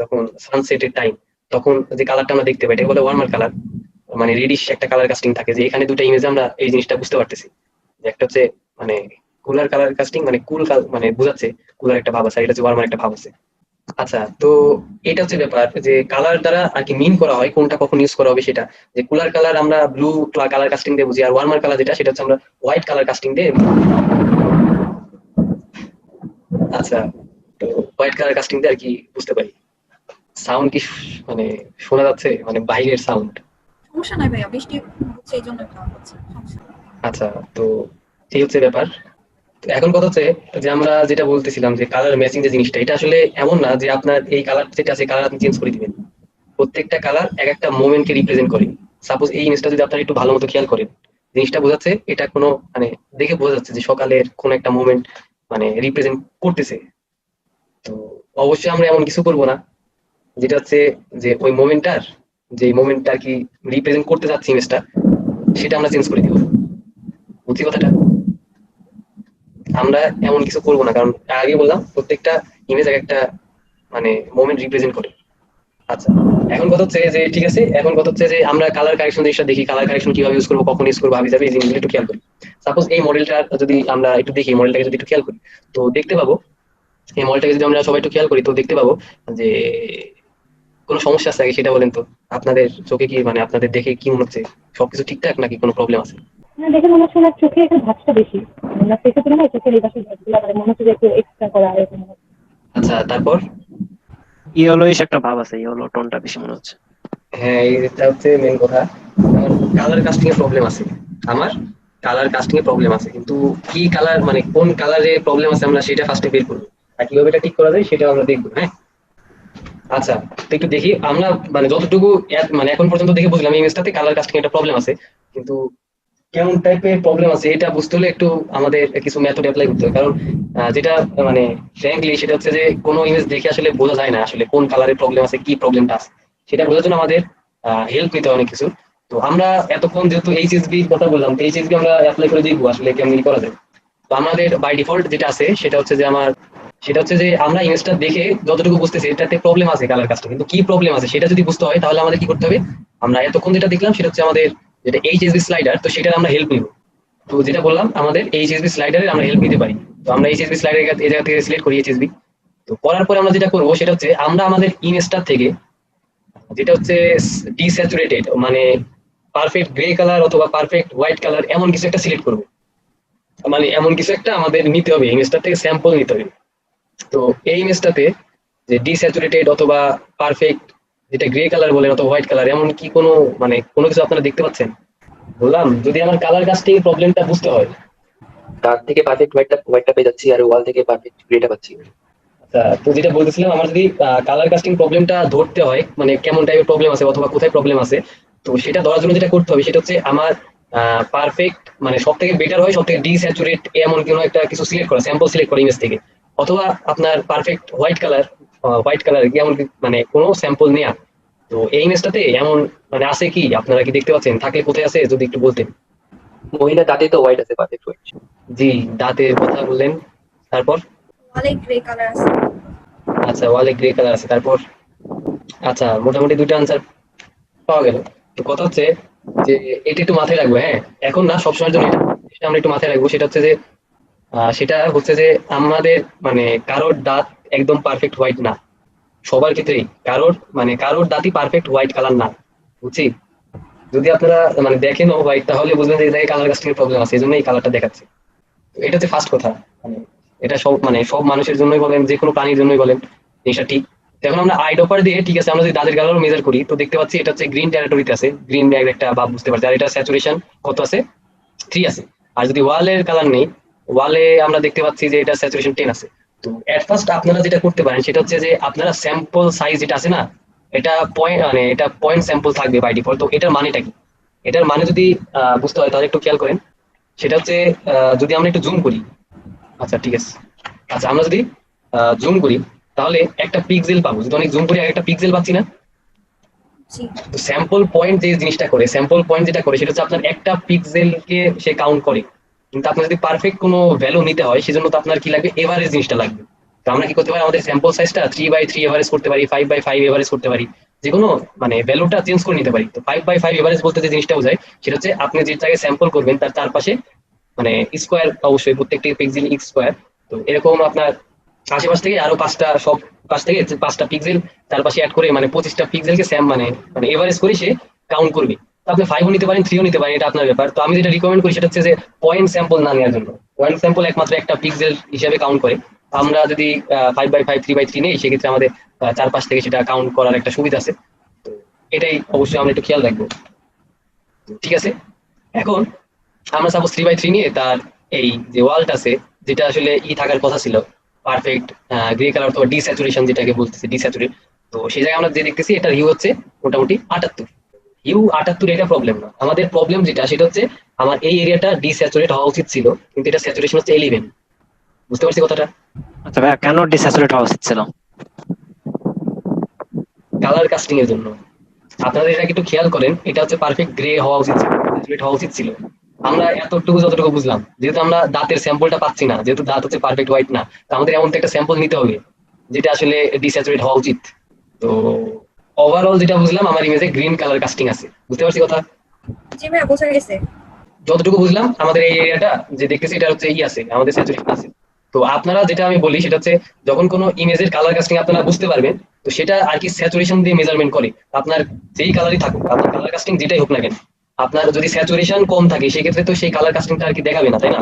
যখন সানসেটের টাইম, তখন যে কালারটা আমরা দেখতে পাই এটাকে বলে ওয়ার্মার কালার, মানে রেডিশ একটা কালার কাস্টিং থাকে। যে এখানে দুটো ইমেজে আমরা এই জিনিসটা বুঝতে পারতেছি যে একটা হচ্ছে মানে কুলার কালার কাস্টিং মানে কুল মানে বোঝাচ্ছে কুলার একটা ভাব আছে, আর এটা হচ্ছে ওয়ার্মার একটা ভাব আছে। আচ্ছা, তো এটা হচ্ছে ব্যাপার যে কালার দ্বারা আর কি মিন করা হয় কোনটা কখন ইউজ করা হবে সেটা, যে কুলার কালার আমরা ব্লু কালার কাস্টিং দিয়ে বুঝি, আর ওয়ার্মার কালার যেটা সেটা হচ্ছে আমরা হোয়াইট কালার কাস্টিং দিয়ে। আচ্ছা, তো হোয়াইট কালার কাস্টিং দিয়ে আর কি বুঝতে পারি। সাউন্ড কি মানে শোনা যাচ্ছে, মানে বাইরের সাউন্ড? সমস্যা নাই ভাইয়া, বৃষ্টি হচ্ছে এই জন্য খারাপ হচ্ছে, সমস্যা নেই। আচ্ছা, তো এই হচ্ছে ব্যাপার। তো এখন কথা হচ্ছে যে আমরা যেটা বলতেছিলাম যে কালার ম্যাচিং যে জিনিসটা, এটা আসলে এমন না যে আপনার এই কালার যেটা আছে কালার আপনি চেঞ্জ করে দিবেন। প্রত্যেকটা কালার এক একটা মোমেন্টকে রিপ্রেজেন্ট করে। সাপোজ এই জিনিসটা যদি আপনারা একটু ভালো মতো খেয়াল করেন, জিনিসটা বোঝাচ্ছে এটা কোনো মানে দেখে বোঝা যাচ্ছে যে সকালের কোন একটা মোমেন্ট মানে রিপ্রেজেন্ট করতেছে। তো অবশ্যই আমরা এমন কিছু করব না যেটা হচ্ছে যে ওই মোমেন্টটার যে মোমেন্টটা আর কি রিপ্রেজেন্ট করতে যাচ্ছে ইমেজটা সেটা আমরা চেঞ্জ করে দিব। বুঝছি কথাটা? আমরা এমন কিছু করব না, কারণ আগে বললাম প্রত্যেকটা ইমেজ এক একটা মানে মোমেন্ট রিপ্রেজেন্ট করে। আচ্ছা, এখন কথা হচ্ছে যে ঠিক আছে, এখন কথা হচ্ছে যে আমরা কালার কারেকশন জিনিসটা দেখি, কালার কারেকশন কিভাবে ইউজ করবো, কখন ইউজ করবো, আমি যাবে এই জিনিসগুলো একটু খেয়াল করি। সাপোজ এই মডেলটা যদি আমরা একটু দেখি, মডেলটাকে যদি একটু খেয়াল করি, তো দেখতে পাবো এই মডেলটাকে যদি আমরা সবাই একটু খেয়াল করি, তো দেখতে পাবো যে কোনো সমস্যা আছে নাকি সেটা বলেন তো। আপনাদের চোখে কি মানে আপনাদের দেখে কি মনে হচ্ছে, সবকিছু ঠিকঠাক নাকি কোনো প্রবলেম আছে? না, দেখে মনে হচ্ছে ওনার চোখে একটু ঝাপসা বেশি। ওনার চোখে তো নয়, চোখের এই পাশে ঝাপগুলা করে মনে হচ্ছে যে একটু এক্সট্রা করা এরকম মনে হচ্ছে। আচ্ছা, তারপর? ইয়েলোইশ একটা ভাব আছে, ইয়েলো টোনটা বেশি মনে হচ্ছে। হ্যাঁ, এটা হচ্ছে মেন কথা। আমার কালার কাস্টিং এর প্রবলেম আছে, আমার কালার কাস্টিং এর প্রবলেম আছে, কিন্তু কি কালার মানে কোন কালারে প্রবলেম আছে আমরা সেটা ফার্স্টে বের করবো, আর কিভাবে এটা ঠিক করা যায় সেটা আমরা দেখবো। হ্যাঁ, আচ্ছা, তো একটু দেখি আমরা মানে যতটুকু মানে এখন পর্যন্ত দেখে বুঝলাম এই ইমেজটাতে কালার কাস্টিং একটা প্রবলেম আছে, কিন্তু কেমন টাইপের প্রবলেম আছে এটা বুঝতে হলে একটু আমাদের কিছু মেথড অ্যাপ্লাই করতে হবে। কারণ যেটা মানে ফ্র্যাঙ্কলি সেটা হচ্ছে যে কোনো ইমেজ দেখে আসলে বোঝা যায় না আসলে কোন কালারের প্রবলেম আছে, কি প্রবলেমটা আছে সেটা বোঝার জন্য আমাদের হেল্প নিতে হয় অনেক কিছু। তো আমরা এতক্ষণ যেহেতু এইচএসবি কথা বললাম, তো এইচএসবি আমরা অ্যাপ্লাই করে দেখবো আসলে কেমনি করা যায়। তো আমাদের বাই ডিফল্ট যেটা আছে সেটা হচ্ছে যে আমরা ইমেজটা দেখে যতটুকু বুঝতেছি এটাতে প্রবলেম আছে কালার কাজটা, কিন্তু কি প্রবলেম আছে সেটা যদি বুঝতে হয় তাহলে আমাদের কি করতে হবে, আমরা এতক্ষণ যেটা দেখলাম সেটা হচ্ছে আমাদের যেটা এইচএসবি স্লাইডার, তো সেটার আমরা হেল্প নিব। তো যেটা বললাম আমাদের এইচএসবি স্লাইডারে আমরা হেল্প নিতে পারি। তো আমরা এইচএসবি স্লাইডার এই জায়গা থেকে সিলেক্ট করি এইচএসবি। তো করার পরে আমরা যেটা করবো সেটা হচ্ছে আমরা আমাদের ইমেজটার থেকে যেটা হচ্ছে ডিস্যাচুরেটেড মানে পারফেক্ট গ্রে কালার অথবা পারফেক্ট হোয়াইট কালার এমন কিছু একটা সিলেক্ট করবো। মানে এমন কিছু একটা আমাদের নিতে হবে, ইমেজটার থেকে স্যাম্পল নিতে হবে। তো এই ইমেজটাতে যে ডিস্যাচুরেটেড অথবা পারফেক্ট যেটা গ্রে কালার বলেন অথবা হোয়াইট কালার, এমন কি কোনো মানে কোনো কিছু আপনারা দেখতে পাচ্ছেন? বললাম যদি আমার কালার কাস্টিং প্রবলেমটা বুঝতে হয়। ডার্ক থেকে পারফেক্ট হোয়াইটটা পেয়ে যাচ্ছি, আর ওয়াল থেকে পারফেক্ট গ্রেটা পাচ্ছি। আচ্ছা, তো যেটা বলতেছিলাম আমার যদি কালার কাস্টিং প্রবলেমটা ধরতে হয় মানে কেমন টাইপের প্রবলেম আছে অথবা কোথায় প্রবলেম আছে, তো সেটা ধরার জন্য যেটা করতে হবে সেটা হচ্ছে আমার পারফেক্ট মানে সব থেকে বেটার হয় সব থেকে ডিস্যাচুরেট এমন কোনো একটা কিছু সিলেক্ট করা, স্যাম্পল সিলেক্ট করা ইমেজ থেকে, অথবা আপনার পারফেক্ট হোয়াইট কালার এমন মানে কোনো স্যাম্পল নেওয়া। তো এই ইমেজটাতে এমন মানে আছে কি, আপনারা কি দেখতে পাচ্ছেন? থাকলে কোথায় আছে যদি একটু বলতেন। মহিলা দাঁতে তো হোয়াইট আছে, পারফেক্ট হোয়াইট। জি, দাঁতের কথা বললেন, তারপর? ওয়ালে গ্রে কালার আছে। আচ্ছা, ওয়ালে গ্রে কালার আছে, তারপর? আচ্ছা, মোটামুটি দুইটা আনসার পাওয়া গেল। তো কথা হচ্ছে যে এটা একটু মাথায় রাখবো। হ্যাঁ, এখন না সবসময়ের জন্য এটা আমরা একটু মাথায় রাখবো। সেটা হচ্ছে যে আমাদের মানে কারোর দাঁত একদম পারফেক্ট হোয়াইট না সবার ক্ষেত্রেই, কারোর দাঁতই পারফেক্ট হোয়াইট কালার না, বুঝছি? যদি আপনারা মানে দেখেন হোয়াইট তাহলে বুঝবেন যে এই জায়গায় কালার কাস্টিং এর প্রবলেম আছে, এই জন্য এই কালারটা দেখাচ্ছে। তো এটা হচ্ছে ফার্স্ট কথা। মানে এটা সব মানুষের জন্যই বলেন, যে কোনো প্রাণীর জন্যই বলেন, জিনিসটা ঠিক। তো এখন আমরা আইডোপার দিয়ে ঠিক আছে আমরা যদি দাঁতের কালার মেজার করি, তো দেখতে পাচ্ছি এটা হচ্ছে গ্রিন টেরিটরিতে আছে, গ্রিন একটা ভাব বুঝতে পারছি, আর এটা স্যাচুরেশন কত আছে, 3 আছে। আর যদি ওয়ালের কালার নেই, ওয়ালে আমরা দেখতে পাচ্ছি যে এটা স্যাচুরেশন 10 আছে। তো এট ফার্স্ট আপনারা যেটা করতে পারেন সেটা হচ্ছে যে আপনারা স্যাম্পল সাইজ যেটা আছে না, এটা পয়েন্ট মানে এটা পয়েন্ট স্যাম্পল থাকবে বাই ডিফল্ট। তো এটার মানেটা কি, এটার মানে যদি বুঝতে হয় তাহলে একটু খেয়াল করেন। সেটা হচ্ছে যদি আমরা একটু জুম করি, আচ্ছা ঠিক আছে, আচ্ছা আমরা যদি জুম করি তাহলে একটা পিক্সেল পাবো, যদি অনেক জুম করি আর একটা পিক্সেল পাচ্ছি না। জি। তো স্যাম্পল পয়েন্ট যে জিনিসটা করে, স্যাম্পল পয়েন্ট যেটা করে সেটা হচ্ছে আপনার একটা পিক্সেলকে সে কাউন্ট করে। কিন্তু আপনার যদি পারফেক্ট কোনো ভ্যালু নিতে হয় সেজন্য তো আপনার কি লাগবে, এভারেজ জিনিসটা লাগবে। তো আমরা কি করতে পারি, আমাদের স্যাম্পল সাইজটা 3/3 এভারেজ করতে পারি, 5/5 এভারেজ করতে পারি, যে কোনো মানে ভ্যালুটা চেঞ্জ করে নিতে পারি। তো 5/5 এভারেজ বলতে যে জিনিসটা বোঝায় সেটা হচ্ছে আপনি যে জায়গায় স্যাম্পল করবেন তার চারপাশে মানে স্কোয়ার, অবশ্যই প্রত্যেকটি পিক্সেল স্কোয়ার। তো এরকম আপনার আশেপাশ থেকে আরো সব পাশ থেকে 5টা পিক্সেল চারপাশে অ্যাড করে মানে 25টা পিক্সেলকে স্যাম মানে মানে এভারেজ করে সে কাউন্ট করবে। তো আপনি 5ও নিতে পারেন, 3ও নিতে পারেন, এটা আপনার ব্যাপার। তো আমি যেটা রিকমেন্ড করি সেটা হচ্ছে যে পয়েন্ট স্যাম্পল না নেওয়ার জন্য। পয়েন্ট স্যাম্পল একমাত্র একটা পিক্সেল হিসাবে কাউন্ট করে। আমরা যদি 5/5 3/3 নেই সেক্ষেত্রে আমাদের চারপাশ থেকে সেটা কাউন্ট করার একটা সুবিধা আছে। তো এটাই অবশ্যই আমরা একটু খেয়াল রাখবো। ঠিক আছে, এখন আমরা সাপোজ 3/3 নিয়ে তার এই যে ওয়ালটা আছে যেটা আসলে থাকার কথা ছিল পারফেক্ট গ্রে কালার অথবা ডিস্যাচুরেশন যেটাকে বলতেছে ডিস্যাচুরেট, তো সেই জায়গায় আমরা যে দেখতেছি এটার হিউ হচ্ছে মোটামুটি 78। হিউ 78 এটা প্রবলেম না, আমাদের প্রবলেম যেটা সেটা হচ্ছে আমার এই এরিয়াটা ডিস্যাচুরেট হওয়া উচিত ছিল, কিন্তু এটা স্যাচুরেশন হচ্ছে 11। বুঝতে পারছি কথাটা? আচ্ছা ভাইয়া, কেন ডিস্যাচুরেট হওয়া উচিত ছিল? কালার কাস্টিং এর জন্য। আপনারা এটাকে একটু খেয়াল করেন, এটা হচ্ছে পারফেক্ট গ্রে হওয়া উচিত ছিল, স্যাচুরেট হওয়া উচিত ছিল। আমরা এতটুকু যতটুকু বুঝলাম, যেহেতু আমরা দাঁতের স্যাম্পলটা পাচ্ছি না, যেহেতু দাঁত হচ্ছে পারফেক্ট হোয়াইট না, তো আমাদের এমন একটা স্যাম্পল নিতে হবে যেটা আসলে ডিস্যাচুরেট হওয়া উচিত। তো ওভারঅল যেটা বুঝলাম আমার ইমেজে গ্রিন কালার কাস্টিং আছে, বুঝতে পারছি কথা? জি ভাইয়া বোঝা গেছে। যতটুকু বুঝলাম আমাদের এই এরিয়াটা যে দেখতেছি এটা হচ্ছে আছে, আমাদের স্যাচুরেশন আছে। তো আপনারা যেটা আমি বলি সেটা হচ্ছে যখন কোনো ইমেজের কালার কাস্টিং আপনারা বুঝতে পারবেন, তো সেটা আর কি স্যাচুরেশন দিয়ে মেজারমেন্ট করে। আপনার যেই কালারই থাকুক, আপনার কালার কাস্টিং যেটাই হোক না কেন, আপনার যদি স্যাচুরেশন কম থাকে সেক্ষেত্রে তো সেই কালার কাস্টিংটা আর কি দেখাবে না, তাই না?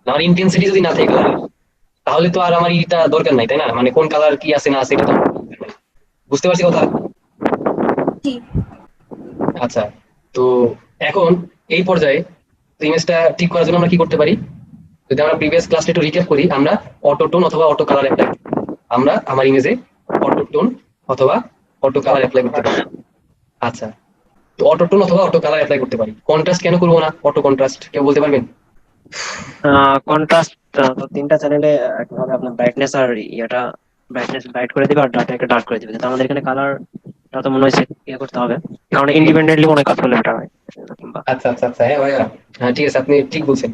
আমার ইন্টেন্সিটি যদি না থাকে কালারের, তাহলে তো আর আমার এটা দরকার নাই, তাই না? মানে কোন কালার কি আছে না আছে এটা তো আমার দরকার নাই। বুঝতে পারছি কথা? জি আচ্ছা, তো এখন এই পর্যায়ে ইমেজটা ঠিক করার জন্য আমরা কি করতে পারি? যদি আমরা প্রিভিয়াস ক্লাসটা একটু রিক্যাপ করি, আমরা অটো টোন অথবা অটো কালার অ্যাপ্লাই, আমরা আমার ইমেজে অটো টোন অথবা অটো কালার অ্যাপ্লাই করতে পারি। আচ্ছা, তো অটো টোন অথবা অটো কালার অ্যাপ্লাই করতে পারি, কন্ট্রাস্ট কেন করবো না? অটো কন্ট্রাস্ট কেউ বলতে পারবেন? কন্ট্রাস্ট তো তিনটা চ্যানেলে একভাবে আপনার ব্রাইটনেস আর ইয়েটা ব্রাইটনেস ব্রাইট করে দিবে আর ডাটাকে ডার্ক করে দিবে, কিন্তু আমাদের এখানে কালারটা তো মনে হয় ইয়ে করতে হবে, কারণ ইন্ডিপেন্ডেন্টলি মনে হয় কাজ করলে বেটার হয় কিংবা। আচ্ছা আচ্ছা আচ্ছা, হ্যাঁ ভাইয়া, হ্যাঁ ঠিক আছে, আপনি ঠিক বলছেন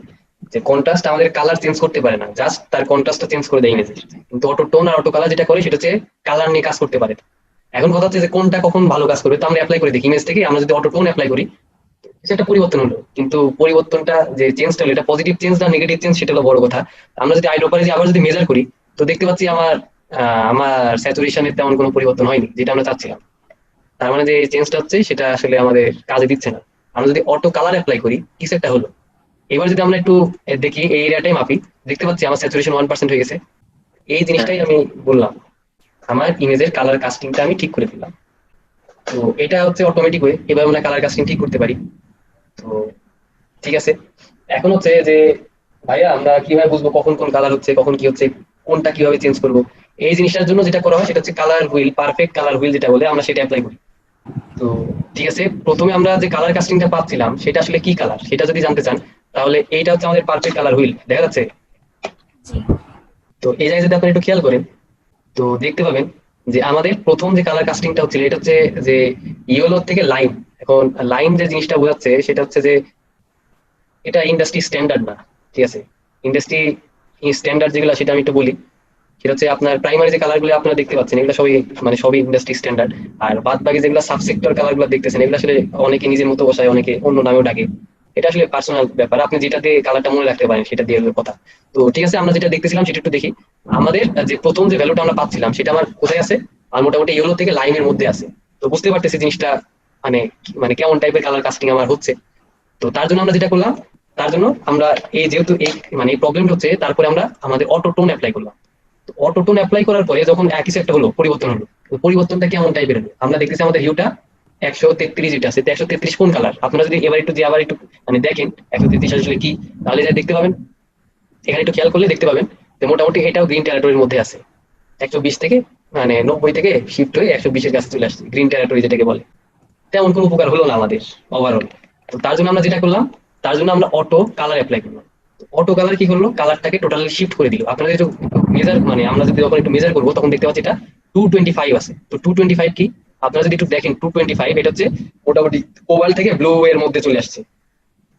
যে কন্ট্রাস্ট আমাদের কালার চেঞ্জ করতে পারে না, জাস্ট তার কন্ট্রাস্টটা চেঞ্জ করে দেয় ইমেজের। কিন্তু অটো টোন আর অটো কালার যেটা করে সেটা হচ্ছে কালার নিয়ে কাজ করতে পারে। এখন কথা হচ্ছে যে কোনটা কখন ভালো কাজ করবে, তো আমরা অ্যাপ্লাই করে দেখি ইমেজ থেকে। আমরা যদি অটো টোন অ্যাপ্লাই করি, সেটা পরিবর্তন হলো, কিন্তু পরিবর্তনটা যে চেঞ্জটা হলো এটা পজিটিভ চেঞ্জ না নেগেটিভ চেঞ্জ সেটা হলো বড় কথা। আমরা যদি আইড্রপারে যে আবার যদি মেজার করি, তো দেখতে পাচ্ছি আমার স্যাচুরেশনের তেমন কোনো পরিবর্তন হয়নি যেটা আমরা চাচ্ছিলাম। তার মানে যে চেঞ্জটা হচ্ছে সেটা আসলে আমাদের কাজে দিচ্ছে না। আমরা যদি অটো কালার অ্যাপ্লাই করি, কিছু একটা হলো। এবার যদি আমরা একটু দেখি এই এরিয়াটাই মাপি, দেখতে পাচ্ছি আমার স্যাচুরেশন 1% হয়ে গেছে। এই হ্যাঁ, জিনিসটাই আমি বললাম, আমার ইমেজের কালার কাস্টিংটা আমি ঠিক করে ফেললাম। তো এটা হচ্ছে অটোমেটিক ওয়ে, এবার আমরা কালার কাস্টিং ঠিক করতে পারি। তো ঠিক আছে, এখন হচ্ছে যে ভাইয়া আমরা কিভাবে বুঝবো কখন কোন কালার হচ্ছে, কখন কি হচ্ছে, কোনটা কিভাবে চেঞ্জ করবো? এই জিনিসটার জন্য যেটা করা হয় সেটা হচ্ছে colour wheel, perfect colour wheel যেটা বলে, আমরা সেটা অ্যাপ্লাই করি। তো ঠিক আছে, প্রথমে আমরা যে কালার কাস্টিংটা পাচ্ছিলাম সেটা আসলে কি কালার সেটা যদি জানতে চান, তাহলে এইটা হচ্ছে আমাদের পারফেক্ট কালার হুইল, দেখা যাচ্ছে? জি তো এই জায়গায় যদি আপনি একটু খেয়াল করেন, তো দেখতে পাবেন যে আমাদের প্রথম যে কালার কাস্টিংটা হচ্ছিল এটা হচ্ছে যে ইয়েলো থেকে লাইম। এখন লাইম যে জিনিসটা বোঝাচ্ছে সেটা হচ্ছে যে এটা ইন্ডাস্ট্রি স্ট্যান্ডার্ড না, ঠিক আছে? ইন্ডাস্ট্রি স্ট্যান্ডার্ড যেগুলো সেটা আমি একটু বলি। সেটা হচ্ছে আপনার প্রাইমারি যে কালার গুলো আপনারা দেখতে পাচ্ছেন এগুলো সবই মানে সবই ইন্ডাস্ট্রি স্ট্যান্ডার্ড। আর বাদ বাকি যেগুলো সাবসেক্টর কালার গুলো দেখতেছেন এগুলো আসলে অনেকে নিজের মতো বসায়, অনেকে অন্য নামেও ডাকে। এটা আসলে পার্সোনাল ব্যাপার, আপনি যেটা দিয়ে কালারটা মনে রাখতে পারেন সেটা দিয়ে হলো কথা। তো ঠিক আছে, আমরা যেটা দেখতেছিলাম সেটা একটু দেখি। আমাদের যে প্রথম যে ভ্যালুটা আমরা পাচ্ছিলাম সেটা আমার কোথায় আছে? আর মোটামুটি ইয়েলো থেকে লাইমের মধ্যে আছে। তো বুঝতে পারতেছি জিনিসটা মানে মানে কেমন টাইপের কালার কাস্টিং আমার হচ্ছে। তো তার জন্য আমরা যেটা করলাম, তার জন্য আমরা এই যেহেতু এই মানে এই প্রবলেমটা হচ্ছে, তারপরে আমরা আমাদের অটো টোন অ্যাপ্লাই করলাম। অটো টোন অ্যাপ্লাই করার পরে যখন কিছু একটা হলো, পরিবর্তন হলো, তো পরিবর্তনটা কেমন টাইপের হলো? আমরা দেখতেছি আমাদের হিউটা 133 যেটা আছে, তো 133 কোন কালার? আপনারা যদি এবার একটু যে আবার একটু মানে দেখেন 133 আসলে কি, তাহলে যা দেখতে পাবেন, এখানে একটু খেয়াল করলে দেখতে পাবেন যে মোটামুটি এটাও গ্রিন টেরিটরির মধ্যে আছে। 120 থেকে মানে 90 থেকে শিফট হয়ে 120-এর কাছে চলে আসছে, গ্রিন টেরিটরি যেটাকে বলে। তেমন কোনো উপকার হলো না আমাদের ওভারঅল। তো তার জন্য আমরা যেটা করলাম, তার জন্য আমরা অটো কালার অ্যাপ্লাই করলাম। অটো কালার কি করলো, কালারটাকে টোটালি শিফট করে দিল। আপনারা যদি মেজার মানে আমরা যদি যখন একটু মেজার করবো তখন দেখতে পাচ্ছি এটা 225 আছে। তো 225 কি, আপনারা যদি একটু দেখেন 225 এটা হচ্ছে মোটামুটি কোবাল্ট থেকে ব্লু এর মধ্যে চলে আসছে,